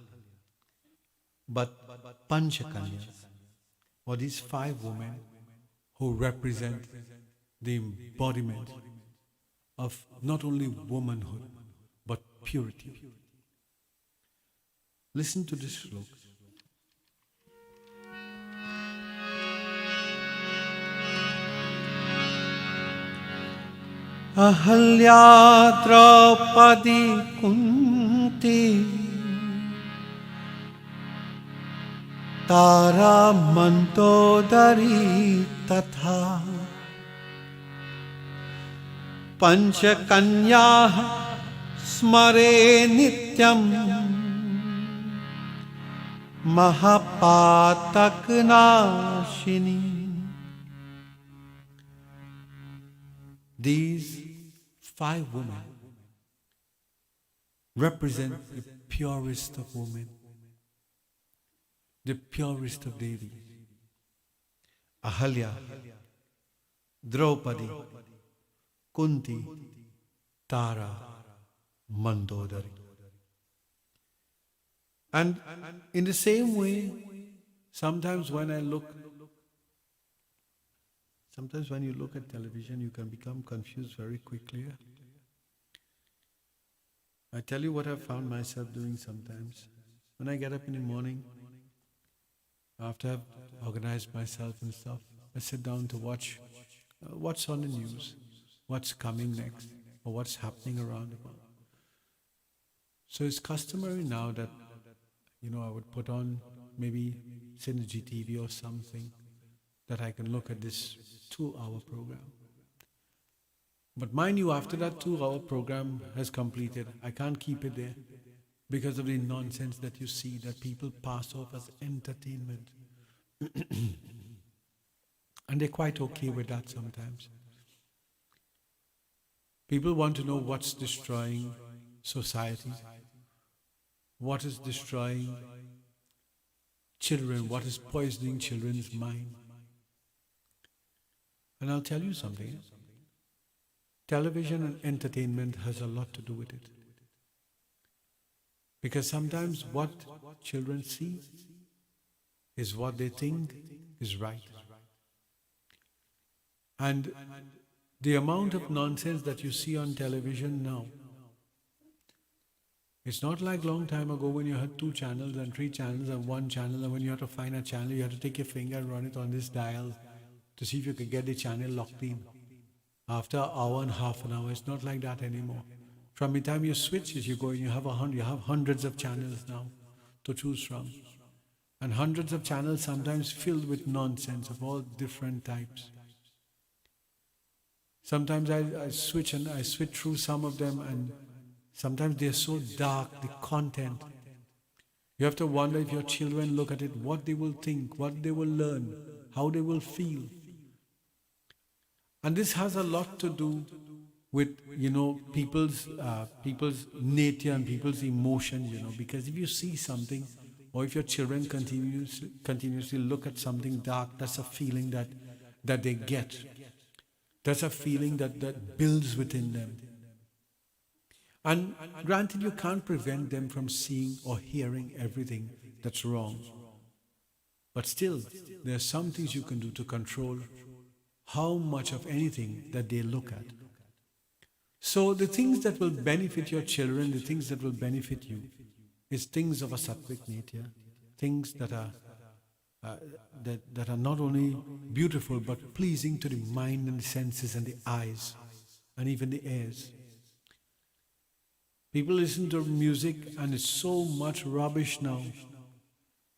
S1: but Panchakanyas, or these 5 women who represent the embodiment of not only womanhood, but purity. Listen to this slok. Ahalya Draupadi Kunti
S5: तारा मंतोदरी तथा पंचकन्याः स्मरे नित्यं महापातकनाशिनी. These 5 women represent the purest of women, the purest of Devi. Ahalya, Draupadi, Kunti, Tara, Mandodari. And in the same way, sometimes when you look at television, you can become confused very quickly. I tell you what I've found myself doing sometimes. When I get up in the morning, after I've organized myself and stuff, I sit down to watch what's on the news, what's coming next, or what's happening around the world. So it's customary now that, I would put on maybe Synergy TV or something that I can look at this 2-hour program. But mind you, after that 2-hour program has completed, I can't keep it there because of the nonsense that you see that people pass off as entertainment. And they're quite okay with that sometimes. People want to know what's destroying society, what is destroying children, what is poisoning children's mind. And I'll tell you something. Television and entertainment has a lot to do with it. Because sometimes what children see is what they think is right. And the amount of nonsense that you see on television now, it's not like long time ago when you had 2 channels and 3 channels and 1 channel, and when you had to find a channel, you had to take your finger and run it on this dial to see if you could get the channel locked in. After an hour and half an hour, it's not like that anymore. From the time you switch it, you go and you have hundreds of channels now to choose from. And hundreds of channels sometimes filled with nonsense of all different types. Sometimes I switch through some of them, and sometimes they're so dark, the content. You have to wonder if your children look at it, what they will think, what they will learn, how they will feel. And this has a lot to do with, people's nature and people's emotions, because if you see something, or if your children continuously look at something dark, that's a feeling that they get. That's a feeling that builds within them. And granted, you can't prevent them from seeing or hearing everything that's wrong. But still, there are some things you can do to control how much of anything that they look at. So the things that will benefit your children, the things that will benefit you, is things of a sattvic nature, things that are not only beautiful but pleasing to the mind and the senses and the eyes and even the ears. People listen to music and it's so much rubbish now,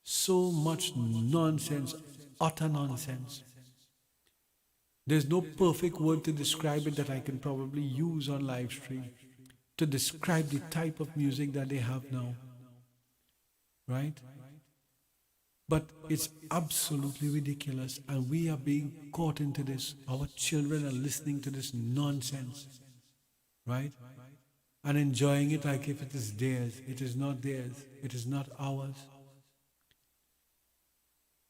S5: so much nonsense, utter nonsense. There's no perfect word to describe it that I can probably use on live stream to describe the type of music that they have now. Right? But it's absolutely ridiculous, and we are being caught into this. Our children are listening to this nonsense. Right? And enjoying it like if it is theirs. It is not theirs. It is not ours.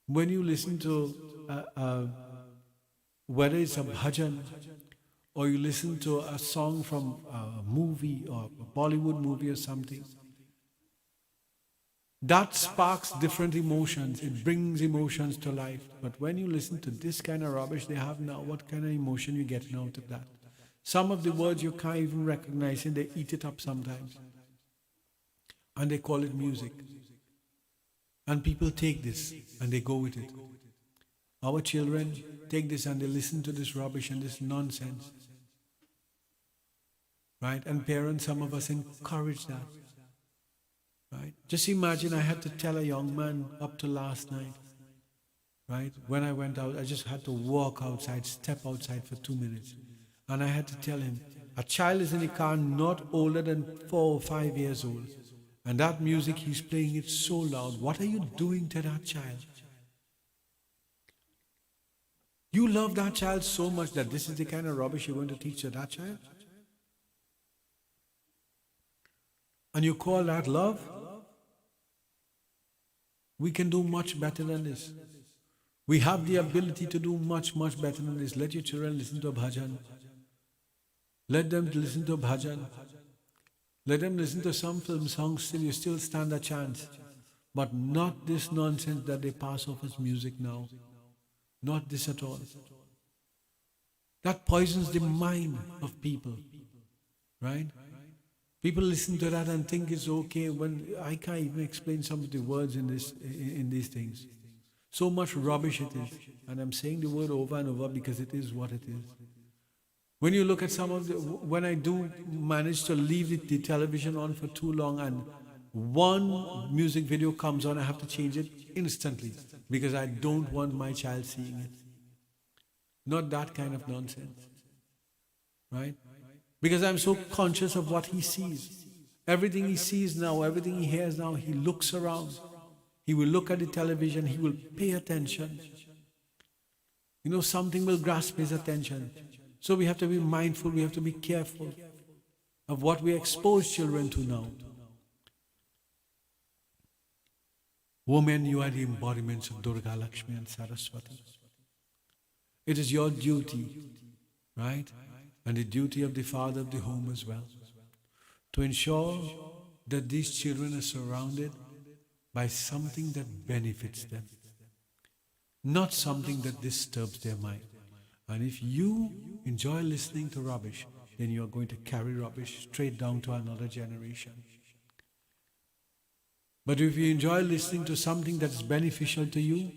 S5: When you listen to whether it's a bhajan or you listen to a song from a movie or a Bollywood movie or something, that sparks different emotions. It brings emotions to life. But when you listen to this kind of rubbish they have now, what kind of emotion you getting out of that? Some of the words you can't even recognize, and they eat it up sometimes. And they call it music. And people take this and they go with it. Our children take this and they listen to this rubbish and this nonsense. Right? And parents, some of us encourage that. Right? Just imagine I had to tell a young man up to last night, right? When I went out, I just had to walk outside, step outside for 2 minutes. And I had to tell him, a child is in a car not older than 4 or 5 years old. And that music he's playing, it's so loud. What are you doing to that child? You love that child so much that this is the kind of rubbish you're going to teach to that child? And you call that love? We can do much better than this. We have the ability to do much, much better than this. Let your children listen to a bhajan. Let them listen to a bhajan. Let them listen to some film songs till you still stand a chance. But not this nonsense that they pass off as music now. Not this at all. That poisons the mind of people. Right? People listen to that and think it's okay when I can't even explain some of the words in these things. So much rubbish it is. And I'm saying the word over and over because it is what it is. When you look at some of when I do manage to leave the television on for too long and one music video comes on, I have to change it instantly because I don't want my child seeing it. Not that kind of nonsense. Right? Because I'm so conscious of what he sees. Everything he sees now, everything he hears now, he looks around. He will look at the television, he will pay attention. You know, something will grasp his attention. So we have to be mindful, we have to be careful of what we expose children to now. Women, you are the embodiments of Durga, Lakshmi and Saraswati. It is your duty, right? And the duty of the father of the home as well, to ensure that these children are surrounded by something that benefits them, not something that disturbs their mind. And if you enjoy listening to rubbish, then you are going to carry rubbish straight down to another generation. But if you enjoy listening to something that is beneficial to you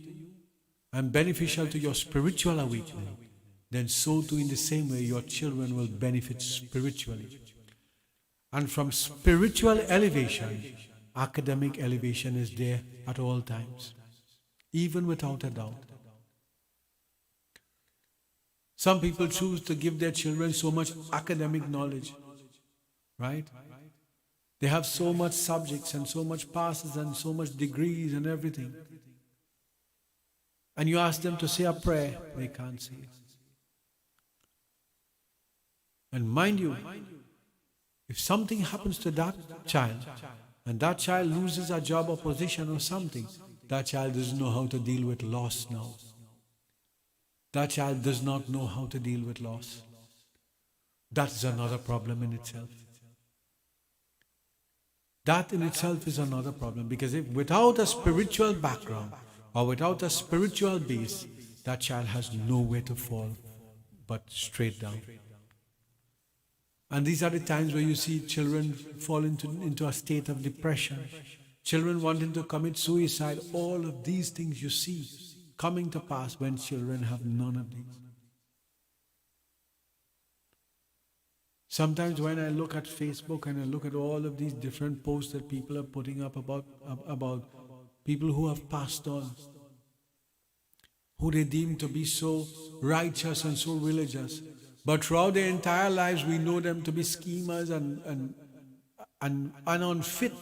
S5: and beneficial to your spiritual awakening, then so too in the same way your children will benefit spiritually. And from spiritual elevation, academic elevation is there at all times, even without a doubt. Some people choose to give their children so much academic knowledge, right? They have so much subjects and so much passes and so much degrees and everything. And you ask them to say a prayer, they can't say it. And mind you, if something happens to that child, and that child loses a job or position or something, that child doesn't know how to deal with loss now. That child does not know how to deal with loss. That is another problem in itself. That in itself is another problem, because if without a spiritual background or without a spiritual base, that child has nowhere to fall but straight down. And these are the times where you see children fall into a state of depression, children wanting to commit suicide. All of these things you see coming to pass when children have none of these. Sometimes when I look at Facebook and I look at all of these different posts that people are putting up about people who have passed on, who they deem to be so righteous and so religious, but throughout their entire lives we know them to be schemers and unfit.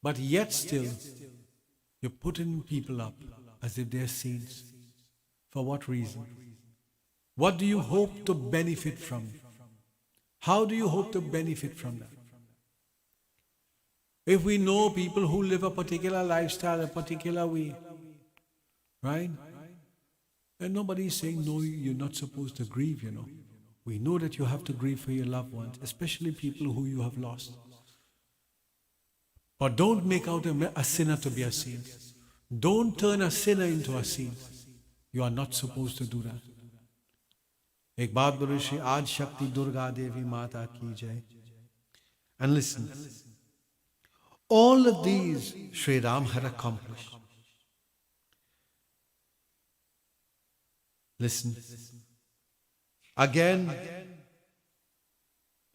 S5: But yet still, you're putting people up as if they're saints. For what reason? What do you hope to benefit from? How do you hope to benefit from that? If we know people who live a particular lifestyle, a particular way, right? And nobody is saying, no, you're not supposed to grieve, you know. We know that you have to grieve for your loved ones, especially people who you have lost. But don't make out a sinner to be a saint. Don't turn a sinner into a saint. You are not supposed to do that. एक बात बोलो श्री आज शक्ति दुर्गा देवी माता की जय. And listen, all of these Sri Ram had accomplished. Listen, again,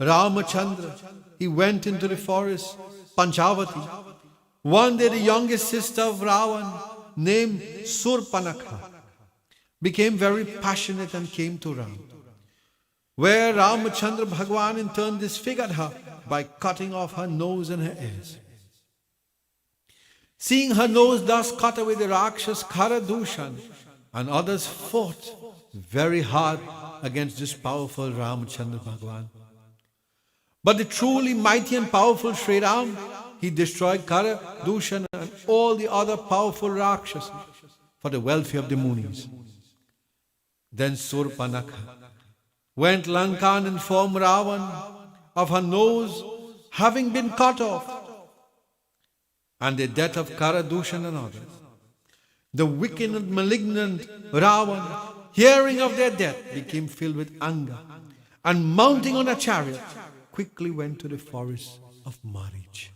S5: Ramachandra, he went into the forest
S1: Panchavati. One day the youngest sister of Ravan, named Surpanakha, became very passionate and came to Ram, where Ramachandra Bhagwan in turn disfigured her by cutting off her nose and her ears. Seeing her nose thus cut away, the Rakshas Karadushan and others fought very hard against this powerful Ramachandra Bhagwan. But the truly mighty and powerful Sri Ram, he destroyed Karadushan and all the other powerful Rakshas for the welfare of the Munis. Then Surpanakha went Lanka and informed Ravan of her nose having been cut off and the death of Karadushan and others. The wicked and malignant Ravan, hearing of their death, became filled with anger and mounting on a chariot, quickly went to the forest of Marij.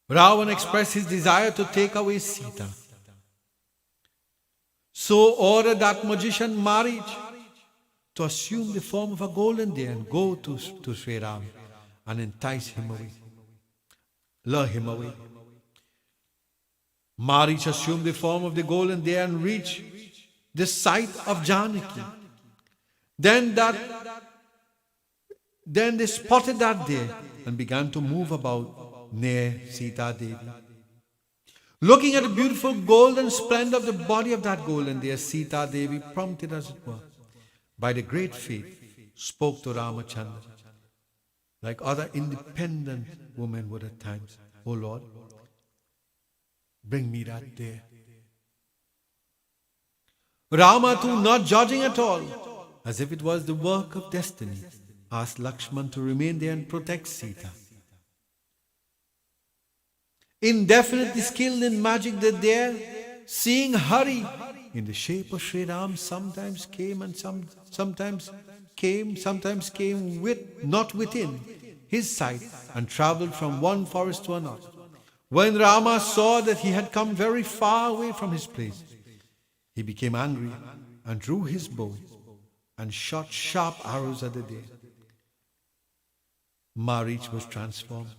S1: Ravan expressed his desire to take away Sita. So ordered that magician Marij to assume the form of a golden deer and go to Sri Ram and entice him away, lure him away. Marij assumed the form of the golden deer and reached the site of Janaki. Then they spotted that deer and began to move about near Sita Devi. Looking at the beautiful golden splendor of the body of that golden deer, Sita Devi, prompted as it were by the great faith, spoke to Ramachandra like other independent women would at times. "O Lord, bring me that deer." Rama, too, not judging at all, as if it was the work of destiny, asked Lakshman to remain there and protect Sita. Indefinitely skilled in magic, the deer, seeing Hari in the shape of Sri Ram, sometimes came not within his sight and travelled from one forest to another. When Rama saw that he had come very far away from his place, he became angry and drew his bow and shot sharp arrows at the deer. Marij was transformed.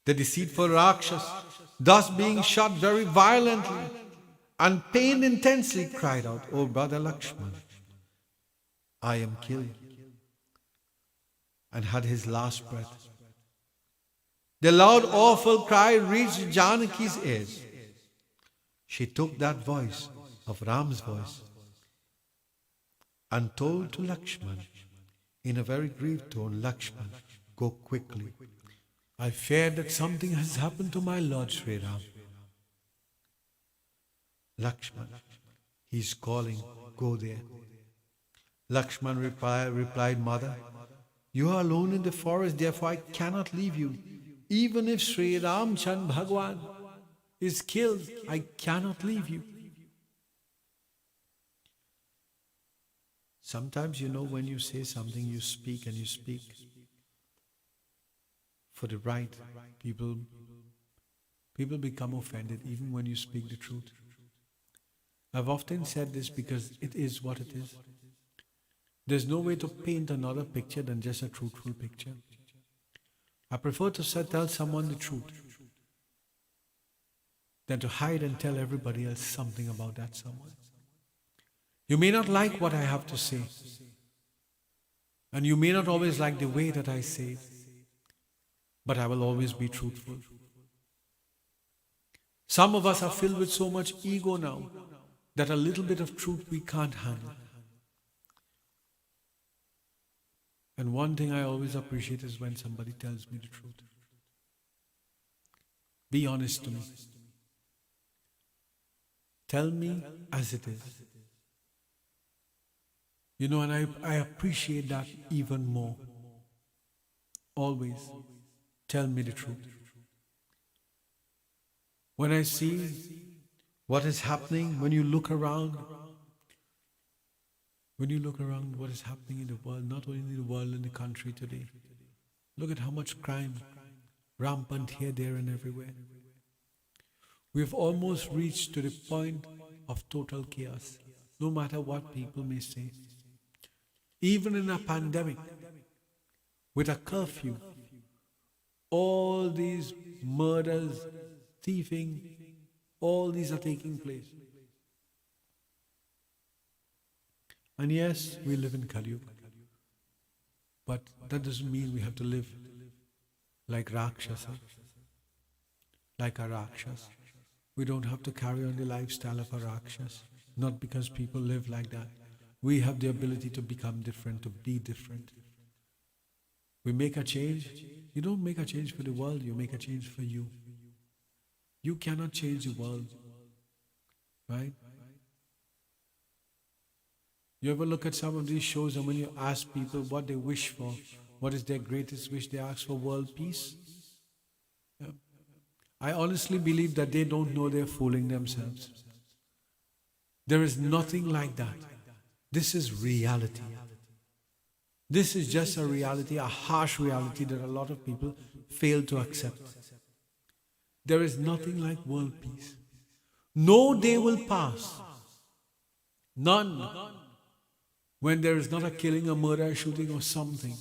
S1: The deceitful Rakshas, thus being shot very violently and pained intensely, cried out, "O brother Lakshman, I am killed," and had his last breath. The loud, awful cry reached Janaki's ears. She took that voice of Ram's voice and told to Lakshman in a very grieved tone, "Lakshman, go quickly. I fear that something has happened to my Lord Sri Ram." "Lakshman, he is calling, go there." Lakshman replied, "Mother, you are alone in the forest, therefore I cannot leave you. Even if Sri Ramchand Bhagwan is killed, I cannot leave you." Sometimes, when you say something, you speak and you speak for the right. People become offended even when you speak the truth. I've often said this because it is what it is. There's no way to paint another picture than just a truthful picture. I prefer to tell someone the truth than to hide and tell everybody else something about that someone. You may not like what I have to say, and you may not always like the way that I say it, but I will always be truthful. Some of us are filled with so much ego now that a little bit of truth we can't handle. And one thing I always appreciate is when somebody tells me the truth. Be honest to me. Tell me as it is. And I appreciate that even more. Always tell me the truth. When I see what is happening, when you look around what is happening in the world, not only in the world, in the country today. Look at how much crime, rampant here, there and everywhere. We have almost reached to the point of total chaos, no matter what people may say.
S5: Even in a pandemic, with a curfew, all these murders, thieving, all these are taking place. And yes, we live in Kali Yuga, but that doesn't mean we have to live like Rakshasa, like a Rakshas. We don't have to carry on the lifestyle of a Rakshas, not because people live like that. We have the ability to become different, to be different. We make a change. You don't make a change for the world, you make a change for you. You cannot change the world, right? You ever look at some of these shows and when you ask people what they wish for, what is their greatest wish, they ask for world peace? Yeah. I honestly believe that they don't know they're fooling themselves. There is nothing like that. This is reality. This is just a reality, a harsh reality that a lot of people fail to accept. There is nothing like world peace. No day will pass. None. When there is not a killing, a murder, a shooting or something.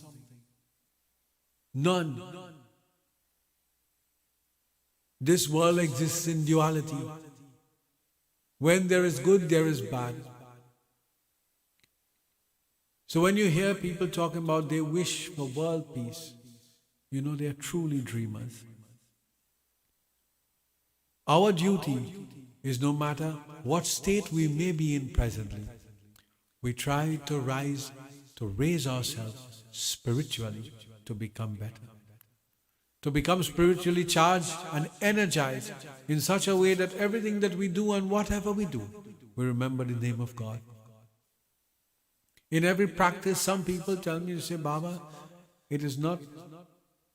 S5: None. This world exists in duality. When there is good, there is bad. So when you hear people talking about they wish for world peace, you know they are truly dreamers. Our duty is, no matter what state we may be in presently, we try to raise ourselves spiritually to become better. To become spiritually charged and energized in such a way that everything that we do and whatever we do, we remember the name of God. In every practice, some people tell me to say, Baba, it is not,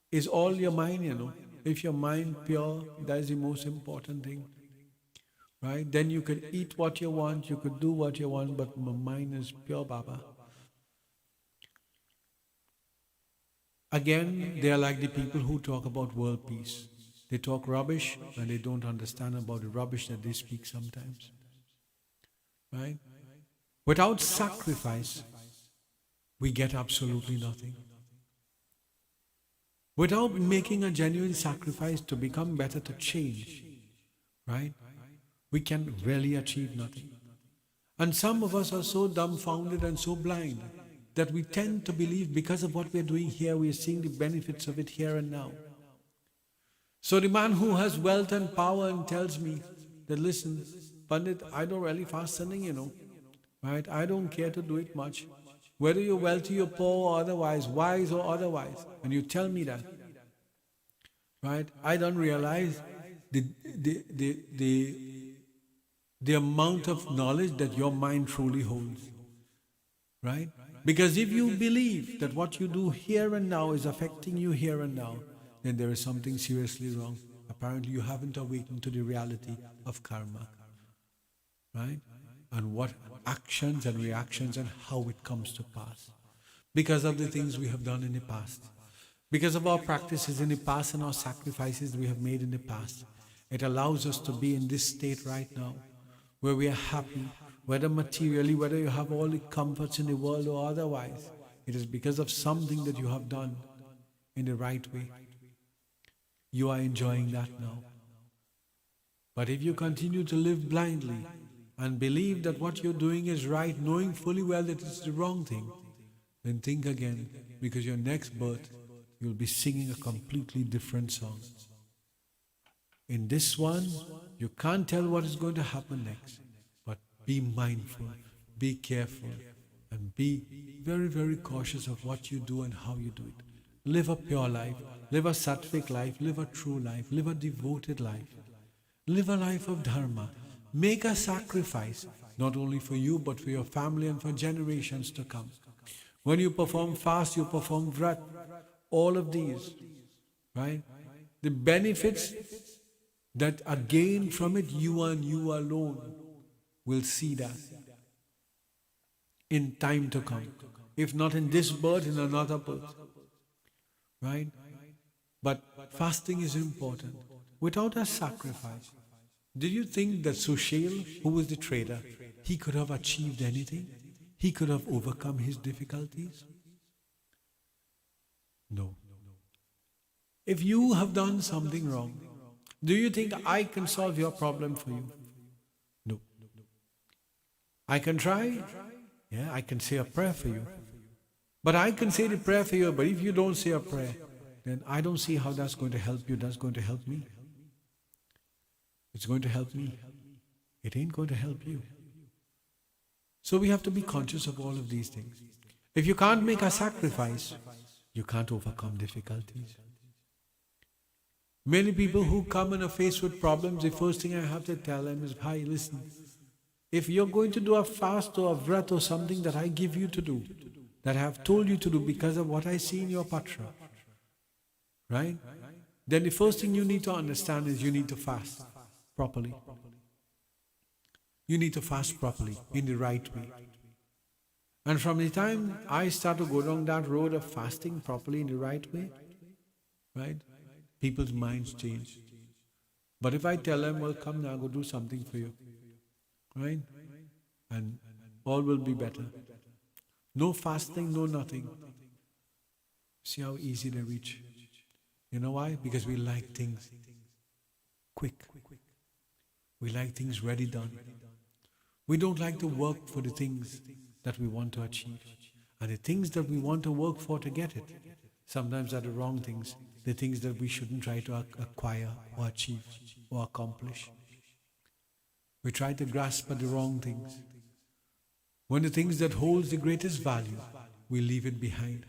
S5: is all your mind, you know. If your mind pure, that is the most important thing. Right? Then you could eat what you want, you could do what you want, but my mind is pure, Baba. Again, they are like the people who talk about world peace. They talk rubbish and they don't understand about the rubbish that they speak sometimes. Right? Without sacrifice, we get absolutely nothing. Without making a genuine sacrifice to become better, to change, right? We can really achieve nothing. And some of us are so dumbfounded and so blind that we tend to believe because of what we're doing here, we are seeing the benefits of it here and now. So the man who has wealth and power and tells me that, listen, Pundit, I don't really fast Sunday, you know. Right? I don't care to do it much. Whether you're wealthy or poor or otherwise, wise or otherwise, and you tell me that, right? I don't realize the amount of knowledge that your mind truly holds, right? Because if you believe that what you do here and now is affecting you here and now, then there is something seriously wrong. Apparently you haven't awakened to the reality of karma, right? And what actions and reactions and how it comes to pass. Because of the things we have done in the past. Because of our practices in the past and our sacrifices we have made in the past. It allows us to be in this state right now, where we are happy, whether materially, whether you have all the comforts in the world or otherwise. It is because of something that you have done in the right way. You are enjoying that now. But if you continue to live blindly, and believe that what you're doing is right, knowing fully well that it's the wrong thing, then think again, because your next birth, you'll be singing a completely different song. In this one, you can't tell what is going to happen next, but be mindful, be careful, and be very, very cautious of what you do and how you do it. Live a pure life, live a sattvic life, live a true life, live a devoted life, live a life of dharma. Make a sacrifice, not only for you, but for your family and for generations to come. When you perform fast, you perform vrat. All of these, right? The benefits that are gained from it, you and you alone will see that in time to come. If not in this birth, in another birth. Right? But fasting is important. Without a sacrifice, did you think that Sushil, who was the trader, he could have achieved anything? he could have overcome his difficulties? No. If you have done something wrong, do you think I can solve your problem for you? No. I can try. Yeah, I can say a prayer for you. But I can say the prayer for you, but if you don't say a prayer, then I don't see how that's going to help you. That's going to help me. It's going to help me. It ain't going to help you. So we have to be conscious of all of these things. If you can't make a sacrifice, you can't overcome difficulties. Many people who come and are faced with problems, the first thing I have to tell them is, hi, listen, if you're going to do a fast or a vrat or something that I give you to do, that I have told you to do because of what I see in your patra, right? Then the first thing you need to understand is you need to fast properly. You need to fast properly, in the right way. And from the time I start to go down that road of fasting properly in the right way, right, people's minds change. But if I tell them, well, come now, go do something for you, right? And all will be better. No fasting, no nothing. See how easy they reach. You know why? Because we like things quick. We like things ready done. We don't like to work for the things that we want to achieve. And the things that we want to work for to get it, sometimes are the wrong things. The things that we shouldn't try to acquire or achieve or accomplish. We try to grasp at the wrong things. When the things that holds the greatest value, we leave it behind.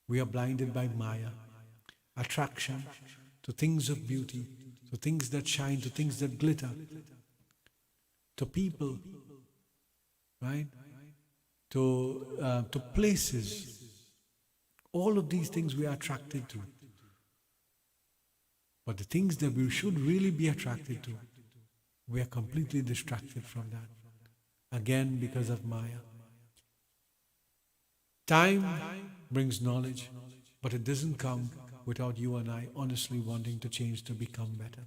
S5: We are blinded by Maya, attraction to things of beauty, to things that shine, to things that glitter, to people, right? To places. All of these things we are attracted to. But the things that we should really be attracted to, we are completely distracted from that. Again, because of Maya. Time brings knowledge, but it doesn't come without you and I honestly wanting to change to become better.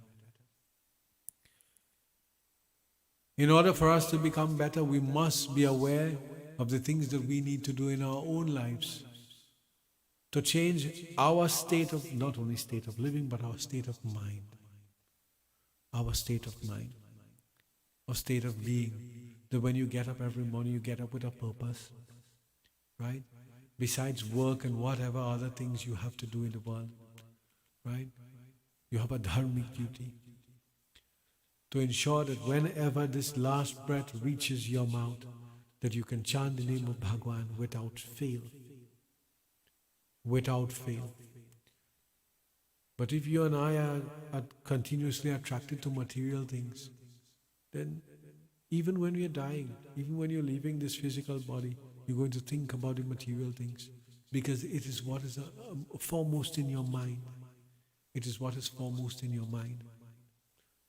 S5: In order for us to become better, we must be aware of the things that we need to do in our own lives to change our state of, not only state of living, but our state of mind. Our state of mind. Our state of being. That when you get up every morning, you get up with a purpose. Right? Besides work and whatever other things you have to do in the world. Right? You have a dharmic duty. To ensure that whenever this last breath reaches your mouth, that you can chant the name of Bhagwan without fail. Without fail. But if you and I are continuously attracted to material things, then even when we are dying, even when you're leaving this physical body, you're going to think about the material things because it is what is foremost in your mind. It is what is foremost in your mind.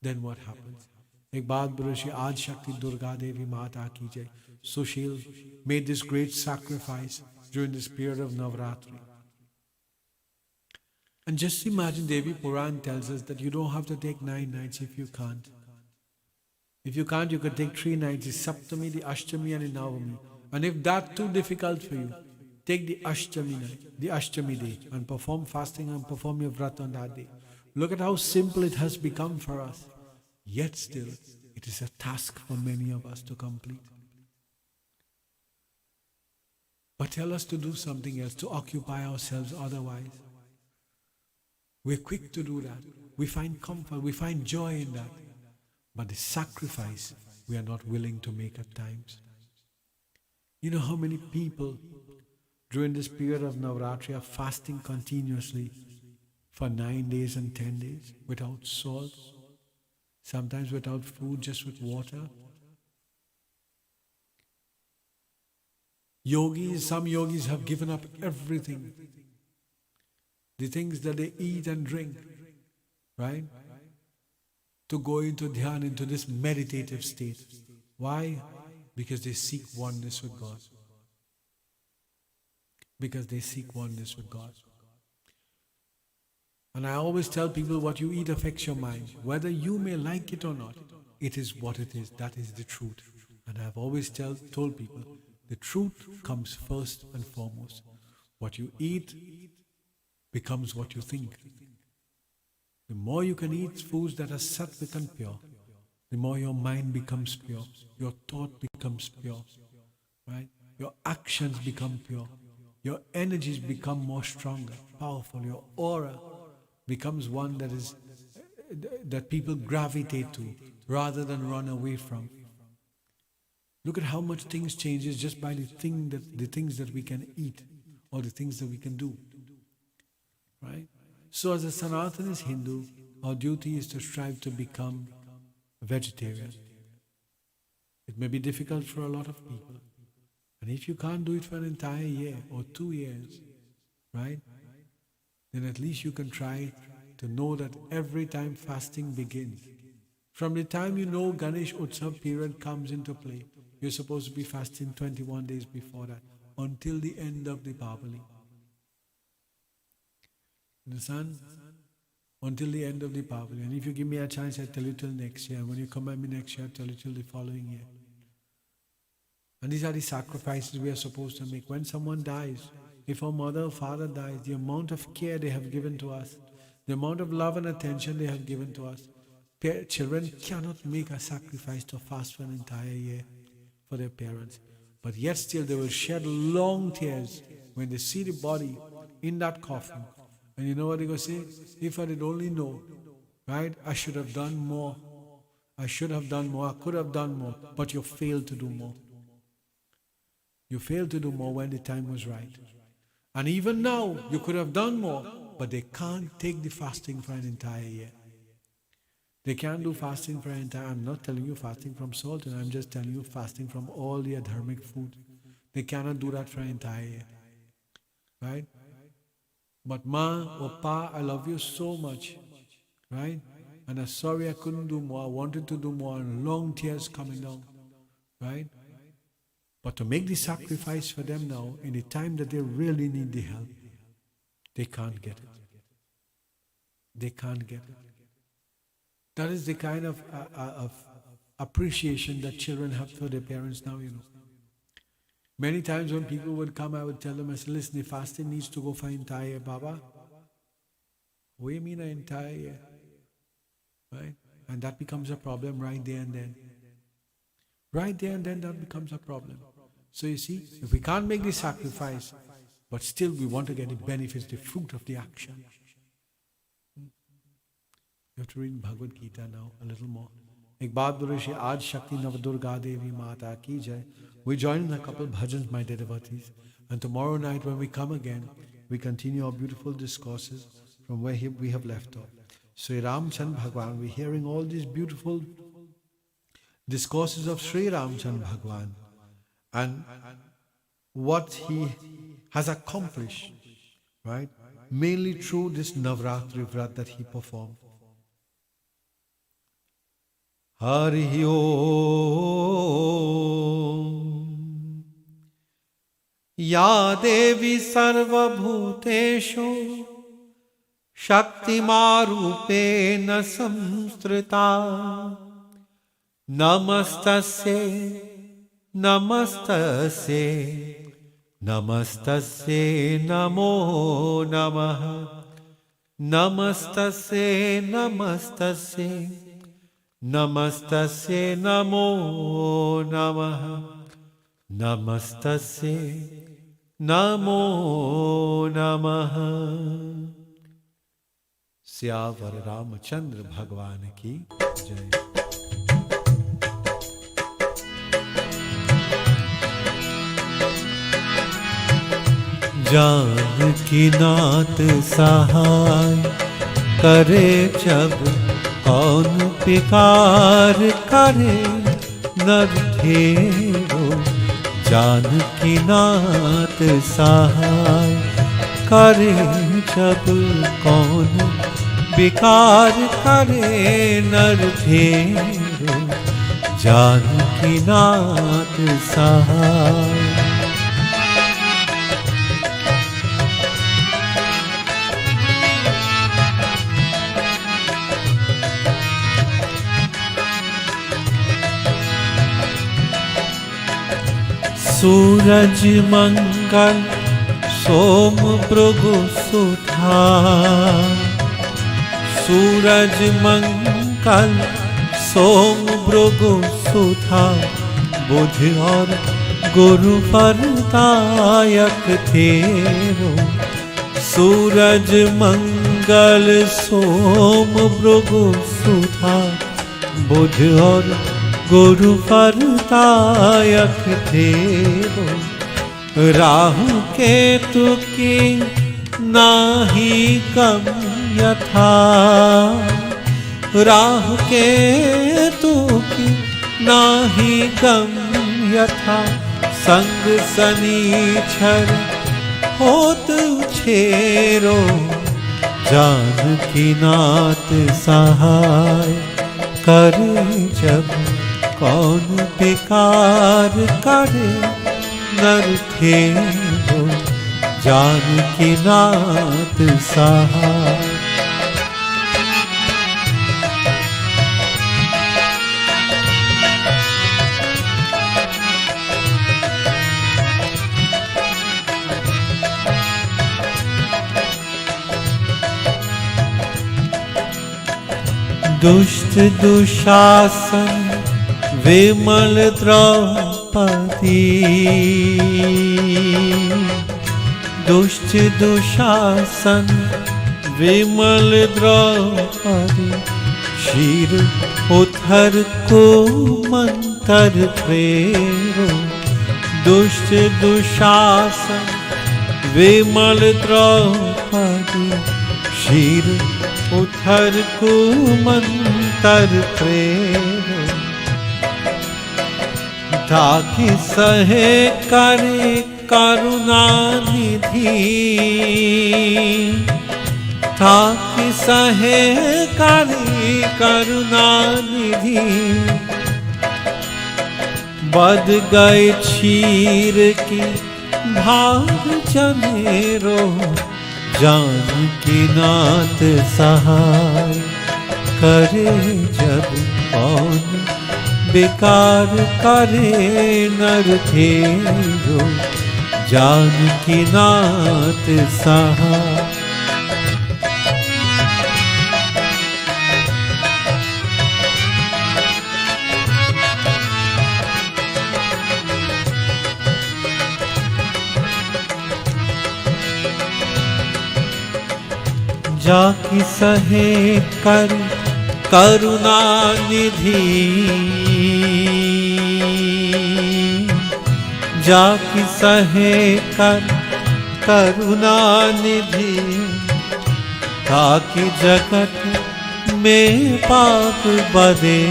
S5: Then what happens? Ek baat bolo, Ad Shakti Durga Devi Mata ki jai. So she made this great sacrifice during this period of Navratri. And just imagine, Devi Puran tells us that you don't have to take 9 nights if you can't. If you can't, you can take 3 nights, the Saptami, the Ashtami and the Navami. And if that's too difficult for you, take the Ashtami night, the Ashtami day, and perform fasting and perform your vrat on that day. Look at how simple it has become for us. Yet still, it is a task for many of us to complete. But tell us to do something else, to occupy ourselves otherwise. We're quick to do that. We find comfort, we find joy in that. But the sacrifice we are not willing to make at times. You know how many people during this period of Navratri are fasting continuously for 9 days and 10 days without salt, sometimes without food, just with water. Yogis, some yogis have given up everything. The things that they eat and drink, right? To go into dhyan, into this meditative state. Why? Because they seek oneness with God. Because they seek oneness with God. And I always tell people what you eat affects your mind. Whether you may like it or not, it is what it is. That is the truth. And I've always told people, the truth comes first and foremost. What you eat becomes what you think. The more you can eat foods that are sattvic and pure, the more your mind becomes pure, your thought becomes pure, right? Your actions become pure, your energies become more stronger, powerful, your aura becomes one that people gravitate to rather than run away from. Look at how much things changes just by the things that we can eat or the things that we can do, right? So as a Sanatanist Hindu, our duty is to strive to become a vegetarian. It may be difficult for a lot of people. And if you can't do it for an entire year or 2 years, right, then at least you can try to know that every time fasting begins, from the time you know Ganesh Utsav period comes into play, you're supposed to be fasting 21 days before that, until the end of the Deepavali. Understand? Until the end of the Deepavali. And if you give me a chance, I'll tell you till next year. And when you come by me next year, I'll tell you till the following year. And these are the sacrifices we are supposed to make. When someone dies, if our mother or father dies, the amount of care they have given to us, the amount of love and attention they have given to us, children cannot make a sacrifice to fast for an entire year for their parents. But yet still they will shed long tears when they see the body in that coffin. And you know what they're going to say? If I did only know, right? I should have done more. I should have done more. I could have done more. But you failed to do more. You failed to do more when the time was right. And even now, you could have done more. But they can't take the fasting for an entire year. They can't do fasting for an entire year. I'm not telling you fasting from salt. And I'm just telling you fasting from all the adharmic food. They cannot do that for an entire year. Right? But Ma or Pa, I love you so much, right? And I'm sorry I couldn't do more. I wanted to do more, and long tears coming down, right? But to make the sacrifice for them now, in the time that they really need the help, they can't get it. They can't get it. That is the kind of appreciation that children have for their parents now, you know. Many times when people would come, I would tell them, I said, listen, the fasting needs to go for an entire year, Baba. What do you mean an entire year? Right? And that becomes a problem right there and then. Right there and then that becomes a problem. So you see, if we can't make the sacrifice, but still we want to get the benefits, the fruit of the action. You have to read Bhagavad Gita now a little more. एक बात बोले श्री आज शक्ति नवदुर्गा देवी माता की जय. We join in a couple of bhajans, my dear devotees. And tomorrow night when we come again, we continue our beautiful discourses from where we have left off. Sri Ramchandra Bhagwan, we're hearing all these beautiful discourses of Sri Ramchandra Bhagwan and what he has accomplished, right? Mainly through this Navratri Vrat that he performed. Hari Om Ya Devi Sarvabhuteshu Shaktimarupena Samstrita Namastasye Namastasye Namastasye Namo Namaha Namastasye Namastasye Namastasye Namo Namaha Namastasye Namo Namaha. Syavar Ramachandra Bhagwan ki Jai. Janaki नाथ सहाय करे जब कौन पिकार करे नर धेरो जानकी नाथ सहाय करे जब कौन विकार करे नर धेरो जानकी नाथ सहाय. सूरज मंगल सोम भृगु सुधा, सूरज मंगल सोम भृगु सुधा, बुध और गुरु फलदायक तेरो। सूरज मंगल सोम भृगु सुधा, बुध और गुरु फलदायक तेरो। राहु केतु की नाही गम यथा, राहु केतु की नाही गम यथा। संग सनीचर होत छेरो, जानकी नाथ सहाय करे जब। कौन बेकार करे नर थेरो, जानकी नाथ सहाय। दुष्ट दुशासन विमल द्रौपदी, दुष्ट दुशासन विमल द्रौपदी। शीर उथर को मंतर प्रेरो, दुष्ट दुशासन विमल द्रौपदी। शीर उथर को मंतर प्रेरो, ताकि सहे करे करुणा निधि, ताकि सहे करे करुणा निधि। बद गए क्षीर की भाग जनेरो, जानकी नाथ सहाय करे जब। कौन बेकार करे नर थेरो, जानकी नाथ सहाय। जाकी सहे कर करुणा निधि, जाकी सहे कर करुणा निधि। ताकि जगत में पाप बदे,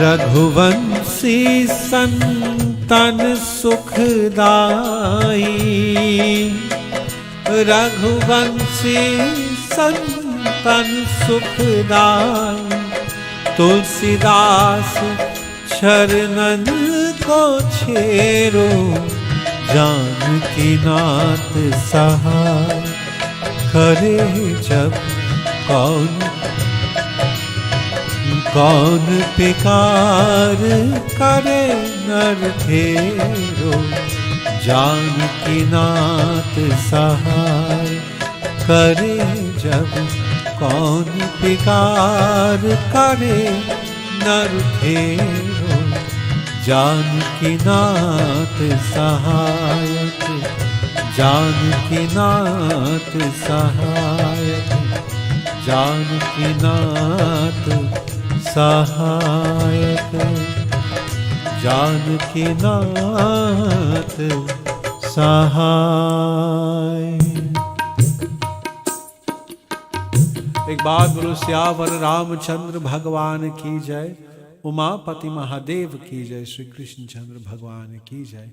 S5: रघुवंशी संतन सुखदाई। रघुवंशी संतन सुखदाई। तुलसीदास शरणन को छेरो, जानकी नाथ सहाय करे जब। कौन कौन बेकार करे नर थेरो, जानकी नाथ सहाय करे जब। कौन बेकार करे नर थेरो, जानकी नाथ सहायक। जानकी नाथ सहायक, जानकी नाथ सहायक, जानकी नाथ सहाय। एक बात बोलो, सियावर रामचंद्र भगवान की जय। उमापति महादेव की जय। श्री कृष्ण चंद्र भगवान की जय।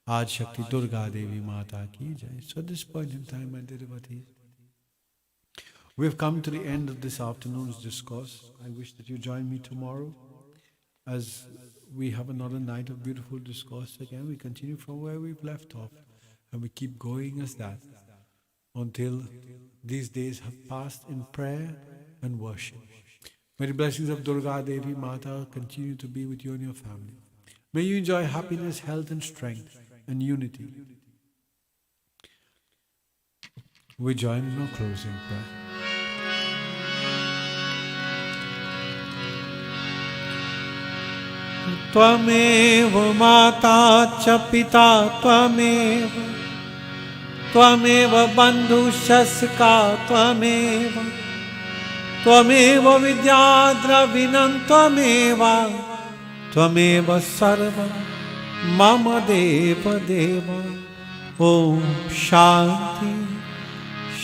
S5: आज शक्ति दुर्गा देवी माता की जय। So at this point in time, my dear devotees, we have come to the end of this afternoon's discourse. I wish that you join me tomorrow as we have another night of beautiful discourse. Again, we continue from where we've left off, and we keep going as that until these days have passed in prayer and worship. May the blessings of Durga Devi Mata continue to be with you and your family. May you enjoy happiness, health and strength and unity. We join in our closing prayer. Twamev Mata cha Pita Twamev Twamev Bandhu Shaska Twamev Twamev Vidyadravinam Twameva Twameva Sarva Mama Deva Deva. Om Shanti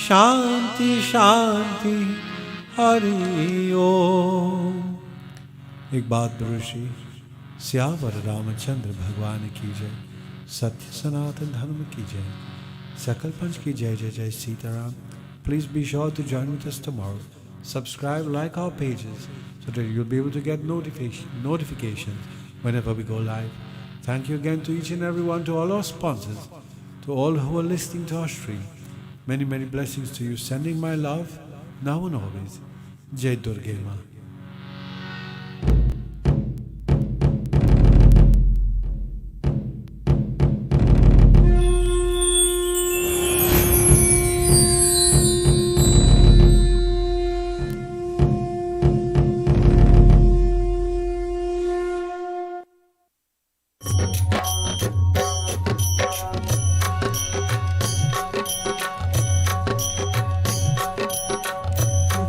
S5: Shanti Shanti Hari Om. एक बात ब्रशी श्यावर रामचंद्र भगवान की जय, सत्य सनातन धर्म की जय, सकल पंच की जय जय जय Sitaram. Please be sure to join with us tomorrow. Subscribe, like our pages so that you'll be able to get notifications whenever we go live. Thank you again to each and every one, to all our sponsors, to all who are listening to our stream. Many, many blessings to you. Sending my love now and always. Jai Durga Ma.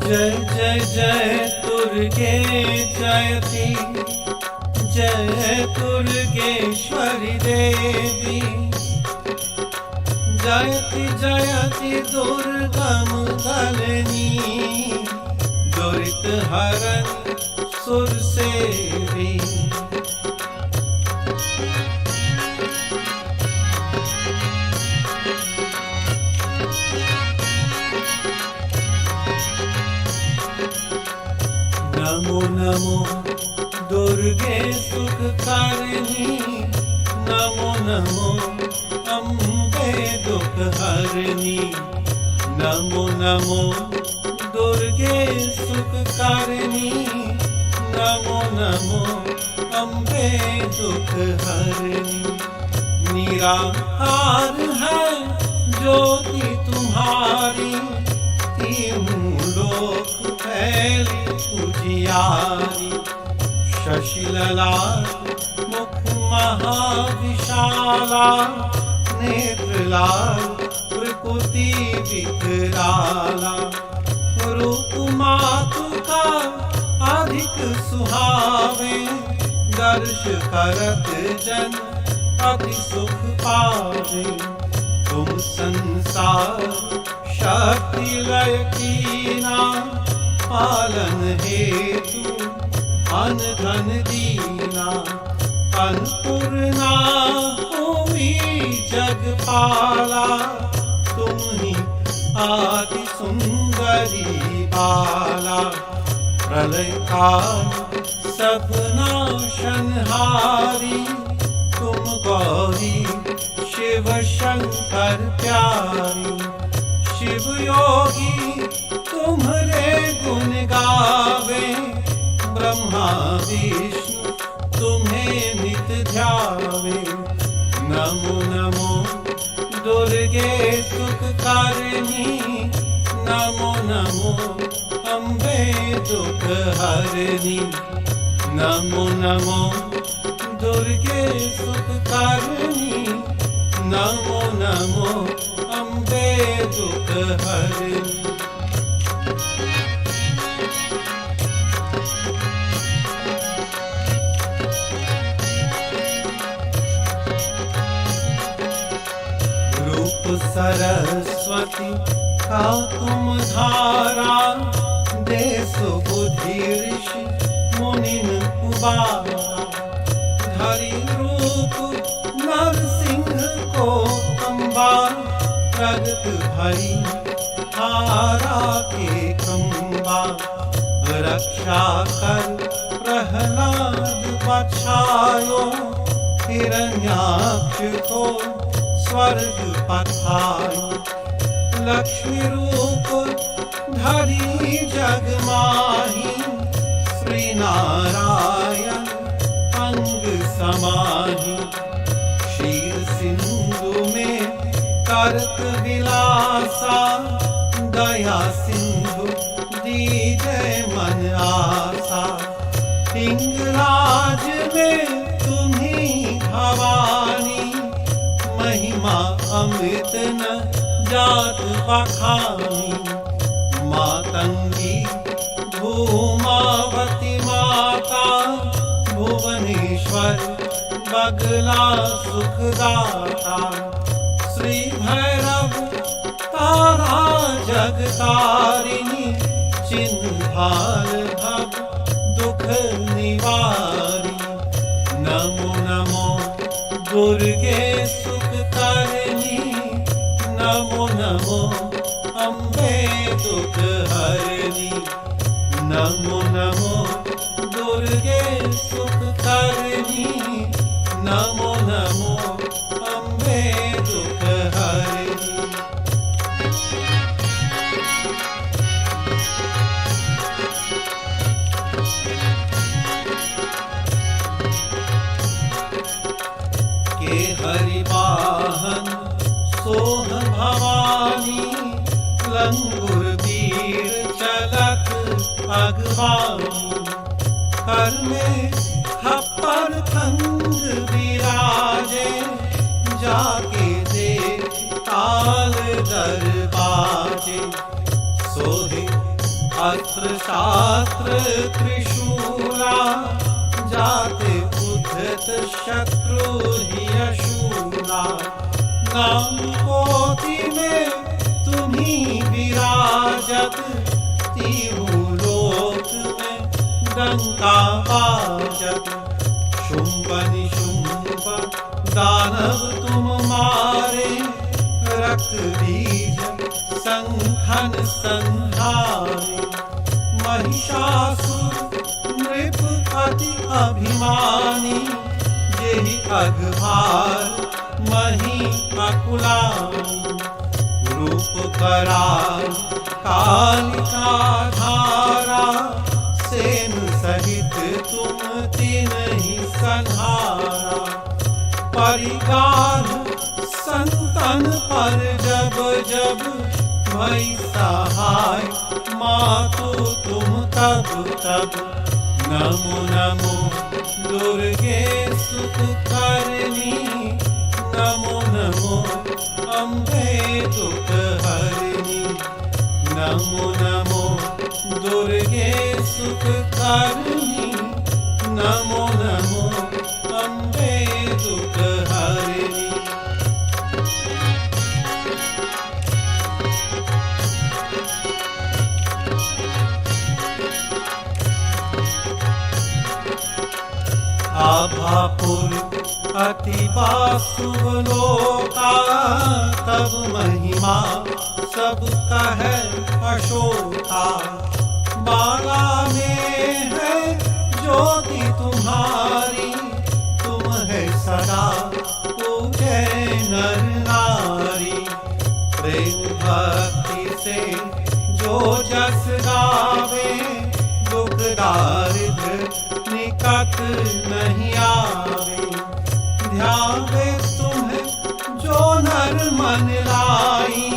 S1: जय जय जय दुर्गे जयति, जय दुर्गेश्वरी देवी, जयति जयति दुर्गम दलनी, दुरित हरन सुर सेवी. नमो नमो दुर्गे सुख कारणी, नमो नमो अम्बे दुख हरणी. नमो नमो दुर्गे सुख कारणी, नमो नमो अम्बे दुख हरणी. निराहार है ज्योति तुम्हारी, तीनों लोक फैली उजियारी. शशिललाट मुख महाविशाला, नेत्रलाल प्रकृति विकराला. रूप मातु का अधिक सुहावे, दर्श करत जन अति सुख पावे. तुम संसार शक्ति लय कीना, पालन हेतु अन धन दीना. अन्नपूर्णा भूमि जगपाला, तुम ही आदि सुंदरी बाला. प्रलय काल सब नाशनहारी, तुम गौरी शिव शंकर प्यारी. शिव योगी तुम्हारे गुण गावे, ब्रह्मा विष्णु तुम्हें नित ध्यावे. नमो नमो दुर्गे सुख कारणी, नमो नमो अम्बे दुख हरणी. नमो नमो दुर्गे सुख कारणी, नमो नमो अम्बे दुख हरणी. रूप सरस्वती का तुम धारा, देश बुद्धि ऋषि मुनिन कुबारा. धरि रूप नरसिंह को अम्बा, प्रगट भई हारा के कंबा. रक्षा कर प्रहलाद बचायो, हिरण्याक्ष को स्वर्ग पठायो. लक्ष्मी रूप धरी जग माही,
S6: समाही, क्षीर सिंधु में करत विलासा, दया सिंधु दीजय मन आसा। हिंगराज में तुम्ही भवानी, महिमा अमृत न जात बखानी। मातंगी धूमावती माता, भुवनेश्वर बगला सुखदाता। श्री भैरव तारा जगतारिणी, चिन्हार भव दुख निवारी। नमो नमो दुर्गे सुखकरणी, नमो नमो अम्बे दुख हरणी। नमो नमो दुर्गे सुखकरणी, नमो नमो अम्बे दुख हरणी। के हरिवाहन सोह भवानी, लंगुर वीर चलत अगवानी। कर में खप्पर खंग विराजे, जाके देख ताल दर बाजे। सोहे अस्त्र शास्त्र त्रिशूला, जाते उद्धत शत्रु ही अशूला। नाम कोटि में तुम्ही विराजत, तीहू लोक में डंका बाजत। शुंभ निशुंभ दानव तुम मारे, रक्त बीज संघन संहारे। महिषासुर नृप अति अभिमानी, जेहि अघभार मही अकुलानी। रूप कराल कालिका धारा, सेन सहित तुम तिन्हि संहारा। परिगार संतन पर जब जब, भई सहाय मातु तुम तब तब। नमो नमो दुर्गे सुखकरणी, नमो नमो अम्बे दुख हरणी। नमो नमो दुर्गे सुखकरणी, नमो नमो अम्बे दुख हरणी। आभापुर अति बासुव लोका, तब महिमा सब कहे अशोका। बाला में है ज्योति तुम्हारी, तुम है सदा पूजे नर नारी। प्रेम भक्ति से जो जस गावे, दुख दारिद्र निकट नहीं आवे। ध्यावे तुम्हें जो नर मन लाई,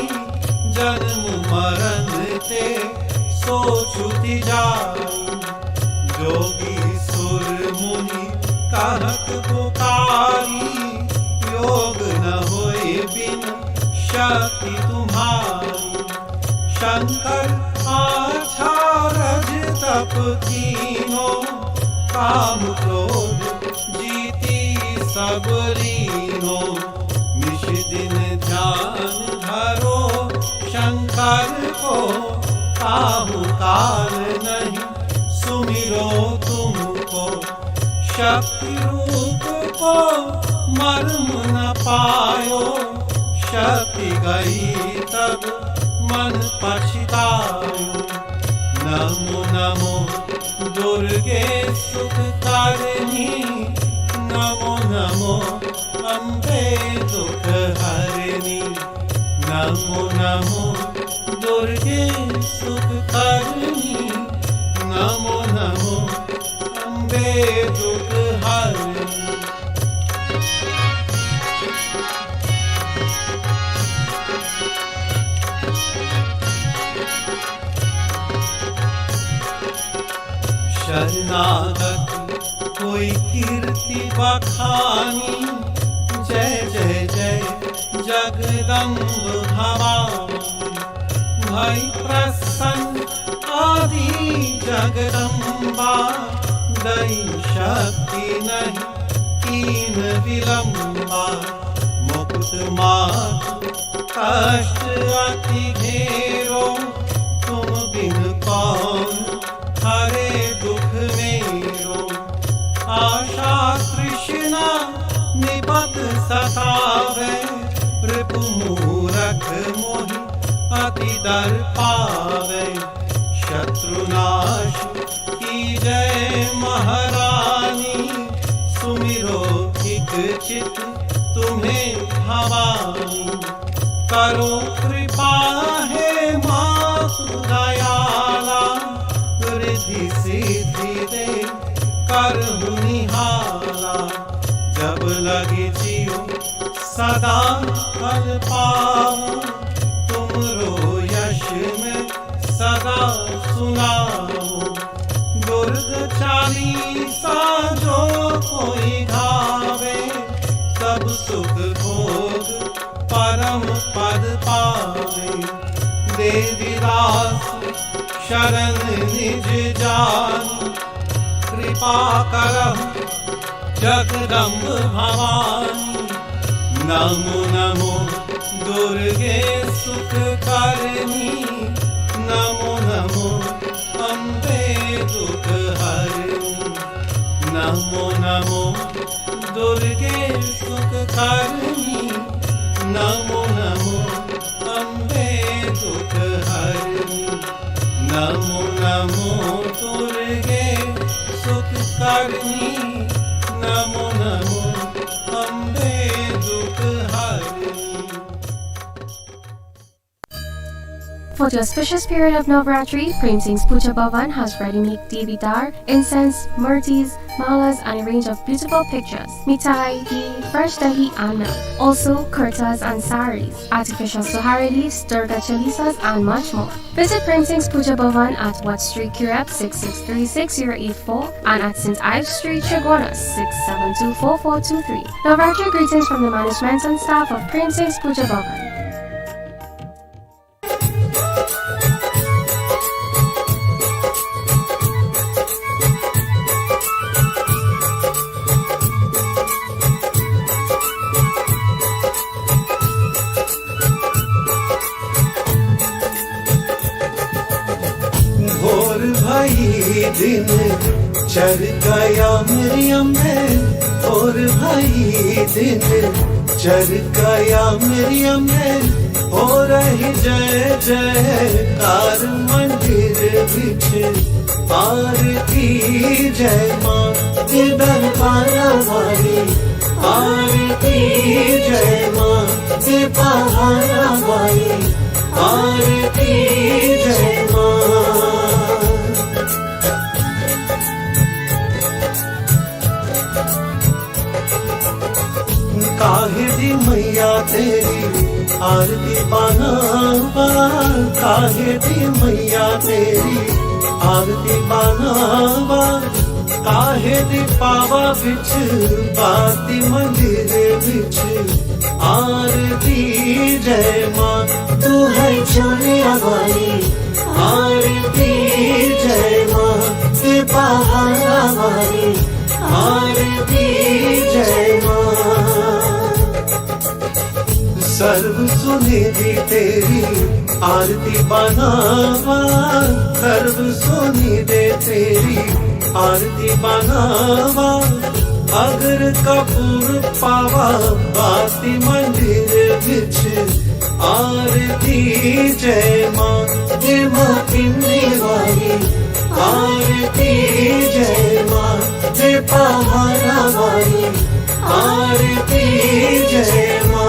S6: जन्म मरण ते सो छुटी जाई। जोगी सुर मुनि कहत पुकारी, योग न होए बिन शक्ति तुम्हारी। शंकर आचारज तप कीनो, काम क्रोध जीती सब लीनो। निश दिन ध्यान धरो शंकर को, काहू काल नहीं सुमिरो तुमको। शक्ति रूप को मर्म न पायो, शक्ति गई तब मन पछतायो। नमो नमो दुर्गे सुखकरणी, नमो नमो अम्बे दुख हरणी। नमो नमो दुर्गे सुखकरणी, नमो नमो अम्बे दुख हरणी। शरणागत कोई कीर्ति बखानी। जय जय जय जगदम्ब भवानी। भई प्रसन्न आदि जगदम्बा, दई शक्ति नहीं कीन विलम्बा। मुकुट मातु कष्ट अति घेरो, तुम बिन कौन हरे दुख मेरो। आशा तृष्णा निबत सतावे, रिपु मूरख मोहि अति दर पावे। शत्रुनाश की जय महारानी, सुमिरो एक चित तुम्हें भवानी। करो कृपा हे मातु दयाला, रिद्धि सिद्धि दे करहु निहाला। जब लगे जियो सदा फल पाओ, तुमरो यश में सदा सुनाओ। दुर्ग चालीसा जो कोई गावे, सब सुख भोग परम पद पावे। देवीदास शरण निज जान, कृपा करहु जगदम्ब भवानी। नमो नमो दुर्गे सुख करनी, नमो नमो अम्बे दुख हरनी। नमो नमो दुर्गे सुख करनी, नमो नमो अम्बे दुख हरनी। नमो नमो दुर्गे सुख करनी, नमो नमो अम्बे दुख हरनी।
S2: For the auspicious period of Navratri, Prem Singh's Puja Bhavan has ready-made devi dar, incense, murtis, malas, and a range of beautiful pictures, mithai, ghee, fresh dahi, and milk. Also, kurtas and saris, artificial Suhari leaves, Durga chalisas, and much more. Visit Prem Singh's Puja Bhavan at Watt Street, Curab 6636-084 and at St. Ives Street, Chagona 6724423. Navratri greetings from the management and staff of Prem Singh's Puja Bhavan.
S6: दिन चढ़ गया मेरी अम्बे, और भाई दिन चढ़ गया मेरी अम्बे। हो रही जय जयकार मंदिर बिच, आरती जय माँ के दरबारा वाली। आरती जय माँ के पहाड़ा वाली। आरती जय माँ। काहे दी मैया तेरी आरती बनावा, काहे दी मैया तेरी आरती बनावा। काहे दी पावा बिच बाती मंदिर बिच। आरती जय माँ तू है चोरिया वाली। आरती जय माँ के पहाड़ा वाली। आरती जय माँ। सर्व सुनिधि तेरी आरती बनावा, सर्व सुनिधि तेरी आरती बनावा। अगर कपूर पावा बाती मंदिर बिच। आरती जय माँ जय माँ पिंडी वाली। आरती जय माँ जय पहाड़ा वाली। आरती जय माँ।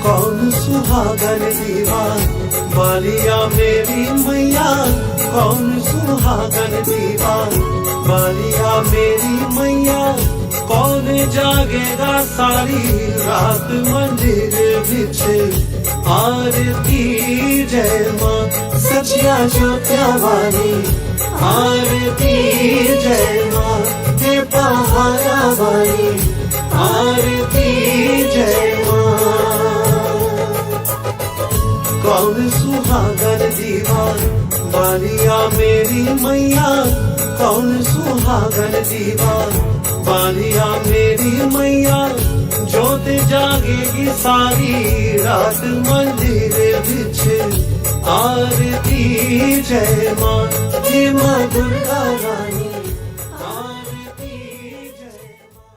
S6: कौन सुहागन दीवान बालिया मेरी मैया। कौन सुहागन दीवान बालिया मेरी मैया। कौन जागेगा सारी रात मंदिर बिछे आरती जय माँ सचिया ज्योत्या वाली आरती जय माँ हे पहाड़ा वाली आरती जय माँ कौन सुहागन दीवान बालिया मेरी मैया कौन सुहागन दीवान बालिया मेरी मैया जोत जागेगी सारी रात मंदिर बिछे आरती जय माँ हे माँ दुर्गा रानी आरती जय माँ।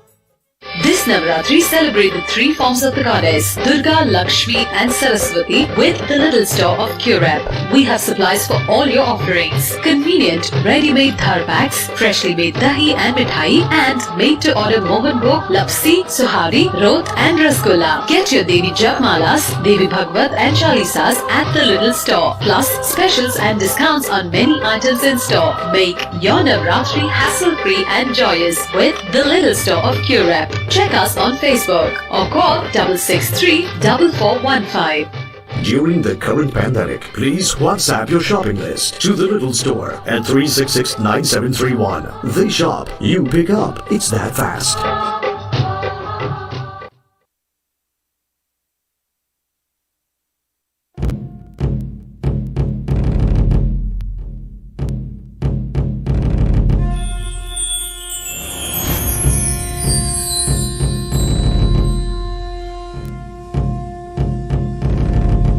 S3: This Navratri celebrate the three forms of the goddess, Durga, Lakshmi and Saraswati with the little store of Curab. We have supplies for all your offerings. Convenient, ready-made dhar packs, freshly made dahi and mithai and made-to-order mohan bhog, lapsi, suhari, rot and rasgulla. Get your Devi Japmalas, Devi Bhagwat and Chalisas at the little store. Plus, specials and discounts on many items in store. Make your Navratri hassle-free and joyous with the little store of Curab. Check us on Facebook or call 663-4415.
S4: During the current pandemic, please WhatsApp your shopping list to the Little Store at 366-9731. They shop, you pick up. It's that fast.